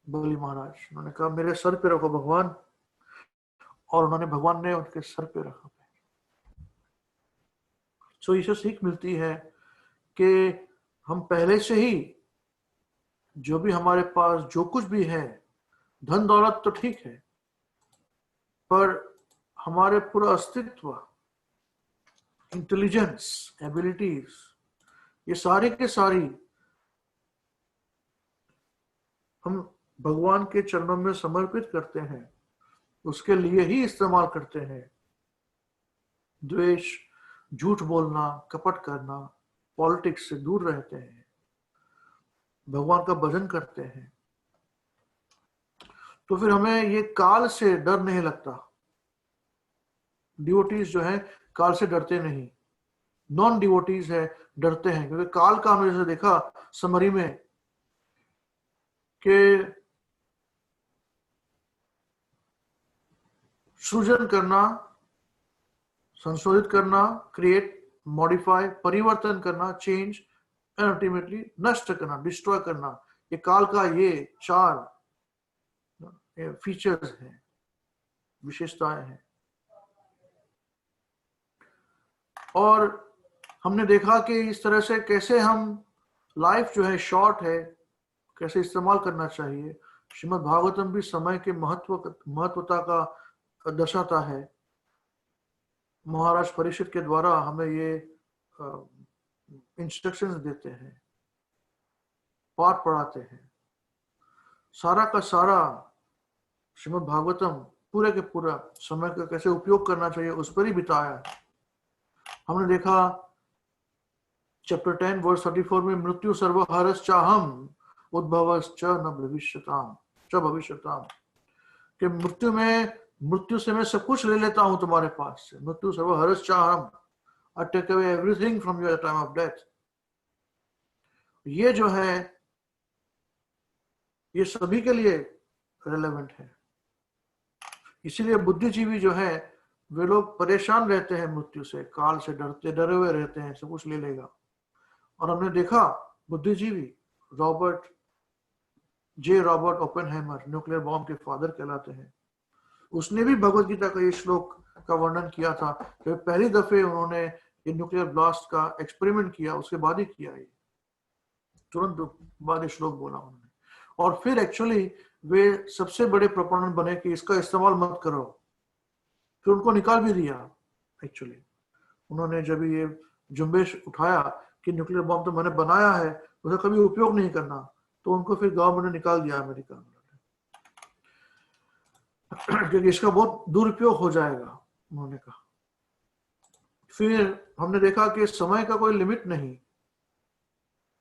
[SPEAKER 1] बलि महाराज, उन्होंने कहा मेरे सर पे रखो भगवान, और उन्होंने भगवान ने उनके सर पे रखा। सो इससे सीख मिलती है कि हम पहले से ही जो भी हमारे पास जो कुछ भी है, धन दौलत तो ठीक है, पर हमारे पूरा अस्तित्व, इंटेलिजेंस, एबिलिटीज, ये सारी के सारी हम भगवान के चरणों में समर्पित करते हैं, उसके लिए ही इस्तेमाल करते हैं। द्वेष, झूठ बोलना, कपट करना, पॉलिटिक्स से दूर रहते हैं, भगवान का भजन करते हैं, तो फिर हमें ये काल से डर नहीं लगता। डिवोटीज जो है काल से डरते नहीं, नॉन डिवोटीज है डरते हैं, क्योंकि काल का हमने जैसे देखा समरी में कि सृजन करना, संशोधित करना, क्रिएट, मॉडिफाई, परिवर्तन करना, चेंज, एंड अल्टीमेटली नष्ट करना, डिस्ट्रॉय करना, ये काल का ये 4 फीचर्स हैं, विशेषताएं हैं। और हमने देखा कि इस तरह से कैसे हम लाइफ जो है शॉर्ट है, कैसे इस्तेमाल करना चाहिए। श्रीमद् भागवतम भी समय के महत्वता का दर्शाता है। महाराज परीक्षित के द्वारा हमें ये इंस्ट्रक्शंस देते हैं, पाठ पढ़ाते हैं। सारा का सारा श्रीमद् भागवतम पूरे के पूरा समय का कैसे उपयोग करना चाहिए उस पर ही बिताया है। हमने देखा चैप्टर 10 वर्स 34 में मृत्यु सर्वहरश्च चाहम उद्भवश्च न भविष्यताम कि मृत्यु से मैं सब कुछ ले लेता हूं तुम्हारे पास से। मृत्यु सर्वहरश्च चाहम, I take away everything from your time of death. ये जो है ये सभी के लिए रेलेवेंट है। इसीलिए बुद्धिजीवी जो है वे लोग परेशान रहते हैं मृत्यु से, काल से डरे हुए रहते हैं, सब कुछ ले लेगा। और हमने देखा बुद्धिजीवी रॉबर्ट ओपेनहाइमर, न्यूक्लियर बॉम्ब के फादर कहलाते हैं, उसने भी भगवत गीता का ये श्लोक का वर्णन किया था कि पहली दफे उन्होंने ये न्यूक्लियर ब्लास्ट का एक्सपेरिमेंट किया, उसके बाद ही किया, ये तुरंत बाद श्लोक बोला उन्होंने। और फिर एक्चुअली वे सबसे बड़े प्रोपोनेंट बने कि इसका इस्तेमाल मत करो। फिर उनको निकाल भी दिया। एक्चुअली उन्होंने जब ये जुम्बेश उठाया कि न्यूक्लियर बॉम्ब तो मैंने बनाया है, उसे कभी उपयोग नहीं करना, तो उनको फिर गवर्नमेंट ने निकाल दिया अमेरिका में, क्योंकि इसका बहुत दुरुपयोग हो जाएगा, उन्होंने कहा। फिर हमने देखा कि समय का कोई लिमिट नहीं,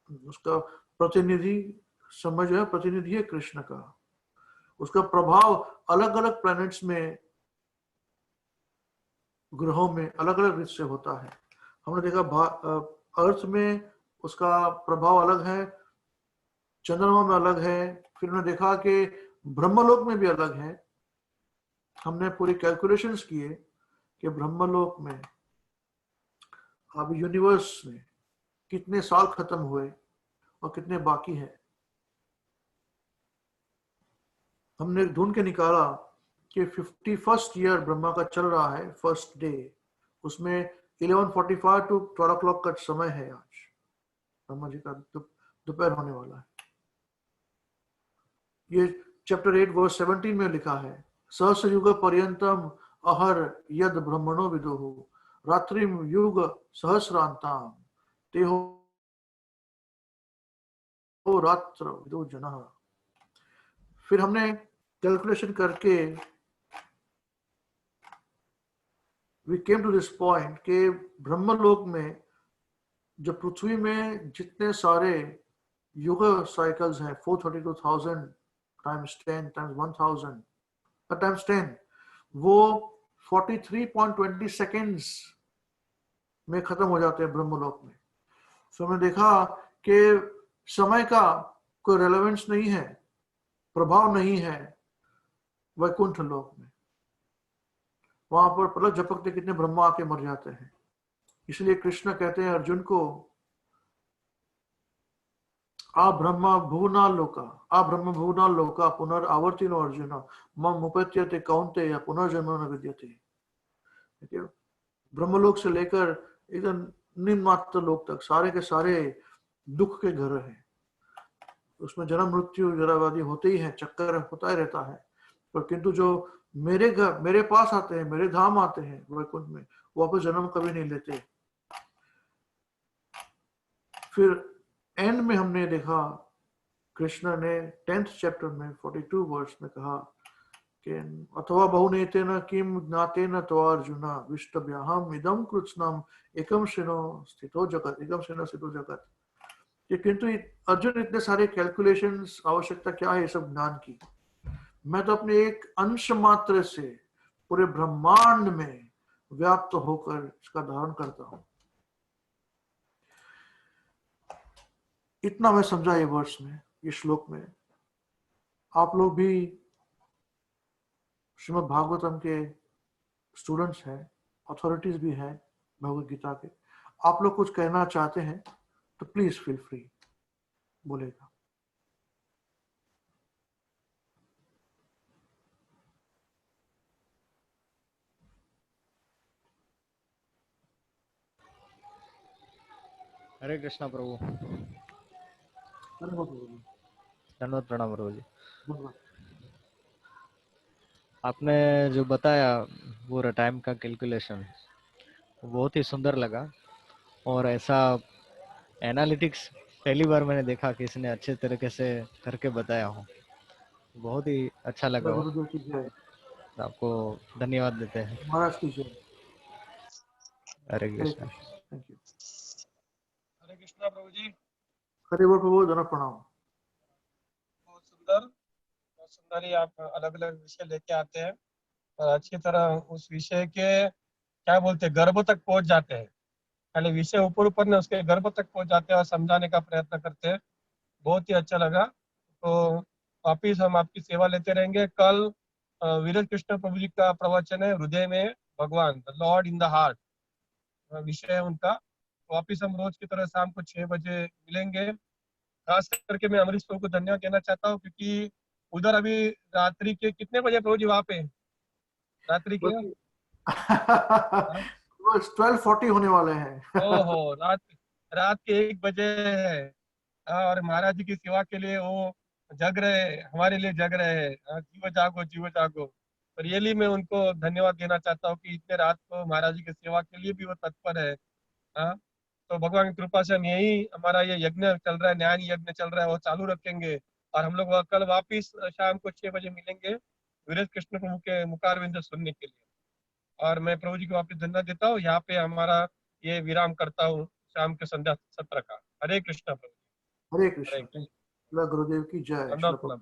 [SPEAKER 1] उसका प्रतिनिधि समय जो है प्रतिनिधि है कृष्ण का। उसका प्रभाव अलग अलग प्लैनेट्स में, ग्रहों में अलग अलग रीत से होता है। हमने देखा अर्थ में उसका प्रभाव अलग है, चंद्रमा में अलग है। फिर हमने देखा कि ब्रह्मलोक में भी अलग है। हमने पूरी कैलकुलेशंस किए कि ब्रह्मलोक में अब यूनिवर्स में कितने साल खत्म हुए और कितने बाकी है। हमने ढूंढ के निकाला कि 51st ईयर ब्रह्मा का चल रहा है, फर्स्ट डे, उसमें 11:45 to 12 o'clock का समय है। आज ब्रह्मा जी का दोपहर होने वाला है। ये चैप्टर 8 वर्स 17 में लिखा है, सहस्र युग पर्यंतम अहर यद ब्रह्मणो विदुहु रात्रिम युग सहस्रांताम तेहो रात्र विदु जनः। फिर हमने कैलकुलेशन करके we came to this point कि ब्रह्मलोक में जो पृथ्वी में जितने सारे युग साइकिल्स हैं 432,000 times 10 times 1,000 times 10, वो 43.20 सेकेंड्स में खत्म हो जाते हैं ब्रह्मलोक में। तो हमने देखा कि समय का कोई रेलेवेंस नहीं है, प्रभाव नहीं है वैकुंठ लोक में। वहां पर पलक झपकते कितने ब्रह्मा आके मर जाते हैं। इसलिए कृष्ण कहते हैं अर्जुन को, आ ब्रह्म भुवना लोका पुनर्आवर्तिनो अर्जुन मम उपत्यते कौन्तेय पुनर्जन्म न विद्यते। ब्रह्मलोक से लेकर एकदम निम्नमात्र लोक तक सारे के सारे दुख के घर हैं। उसमें जन्म मृत्यु जरावादी होते ही है, चक्कर होता ही रहता है। पर किंतु जो मेरे पास आते हैं, मेरे धाम आते हैं वैकुंठ में, वापस जन्म कभी नहीं लेते। फिर एंड में हमने देखा कृष्ण ने 10th चैप्टर में 42 वर्स में कहा कि अथवा बहुनेतेन किम ज्ञातेन त्वा अर्जुन विष्टभ्याहम इदम कृत्स्नम एकम श्रेणो स्थितो जगत। किंतु अर्जुन इतने सारे कैलकुलेशंस, आवश्यकता क्या है ये सब ज्ञान की? मैं तो अपने एक अंश मात्र से पूरे ब्रह्मांड में व्याप्त होकर इसका धारण करता हूं। इतना मैं समझा ये वर्ष में, ये श्लोक में। आप लोग भी श्रीमद् भागवतम के स्टूडेंट्स हैं, अथॉरिटीज भी हैं भगवत गीता के। आप लोग कुछ कहना चाहते हैं तो प्लीज फील फ्री, बोलेगा।
[SPEAKER 2] हरे कृष्णा प्रभु।
[SPEAKER 1] हरे बोल प्रभु जी।
[SPEAKER 2] धन्यवाद प्रणाम प्रभु जी।
[SPEAKER 1] धन्यवाद।
[SPEAKER 2] आपने जो बताया पूरा टाइम का कैलकुलेशन बहुत ही सुंदर लगा, और ऐसा एनालिटिक्स पहली बार मैंने देखा कि इसने अच्छे तरीके से करके बताया हो। बहुत ही अच्छा लगा हो।
[SPEAKER 1] गुरुदेव की जय।
[SPEAKER 2] आपको धन्यवाद देते हैं।
[SPEAKER 1] महाराज की जय।
[SPEAKER 2] हरे
[SPEAKER 1] हरे
[SPEAKER 2] कृष्णा।
[SPEAKER 1] कृष्ण। Thank you.
[SPEAKER 5] हरे कृष्णा प्रभु जी।
[SPEAKER 1] हरे बोल प्रभु, धन्यवाद प्रणाम।
[SPEAKER 5] बहुत सुंदर ही आप अलग अलग विषय लेके आते हैं और अच्छी तरह उस विषय के क्या बोलते हैं गर्भ तक पहुंच जाते हैं। पहले विषय ऊपर ऊपर ने उसके गर्भ तक पहुंच जाते हैं और समझाने का प्रयत्न करते हैं। बहुत ही अच्छा लगा। तो वापिस हम आपकी सेवा लेते रहेंगे। कल वीरेंद्र कृष्ण प्रभु जी का प्रवचन है, हृदय में भगवान, the Lord in the heart विषय है उनका। वापिस हम रोज की तरह शाम को 6 बजे मिलेंगे। खास करके मैं अमरीश प्रभु को धन्यवाद देना चाहता हूँ, क्योंकि उधर अभी रात्रि के कितने बजे प्रभु जी वहाँ पे रात्रि के? हाँ?
[SPEAKER 1] बस 12:40 होने वाले हैं।
[SPEAKER 5] ओहो, रात रात के 1 बजे है। हाँ, और महाराज जी की सेवा के लिए वो जग रहे, हमारे लिए जग रहे हैं। हाँ, जीव जागो जीव जागो। तो रियली मैं उनको धन्यवाद देना चाहता हूँ कि इतने रात को महाराज जी की सेवा के लिए भी वो तत्पर है। हाँ, तो भगवान की कृपा से हम यही हमारा ये यज्ञ चल रहा है, न्याय यज्ञ चल रहा है, वो चालू रखेंगे। और हम लोग कल वापिस शाम को 6 बजे मिलेंगे वीरेंद्र कृष्ण प्रभु के मुखारविंद सुनने के लिए। और मैं प्रभु जी को वापिस धन्यवाद देता हूँ। यहाँ पे हमारा ये विराम करता हूँ शाम के संध्या सत्र का। हरे कृष्णा प्रभु जी।
[SPEAKER 1] हरे
[SPEAKER 5] हरे
[SPEAKER 1] कृष्ण।
[SPEAKER 5] कृष्ण।
[SPEAKER 1] गुरुदेव की जय।
[SPEAKER 5] धन्यवाद प्रणाम।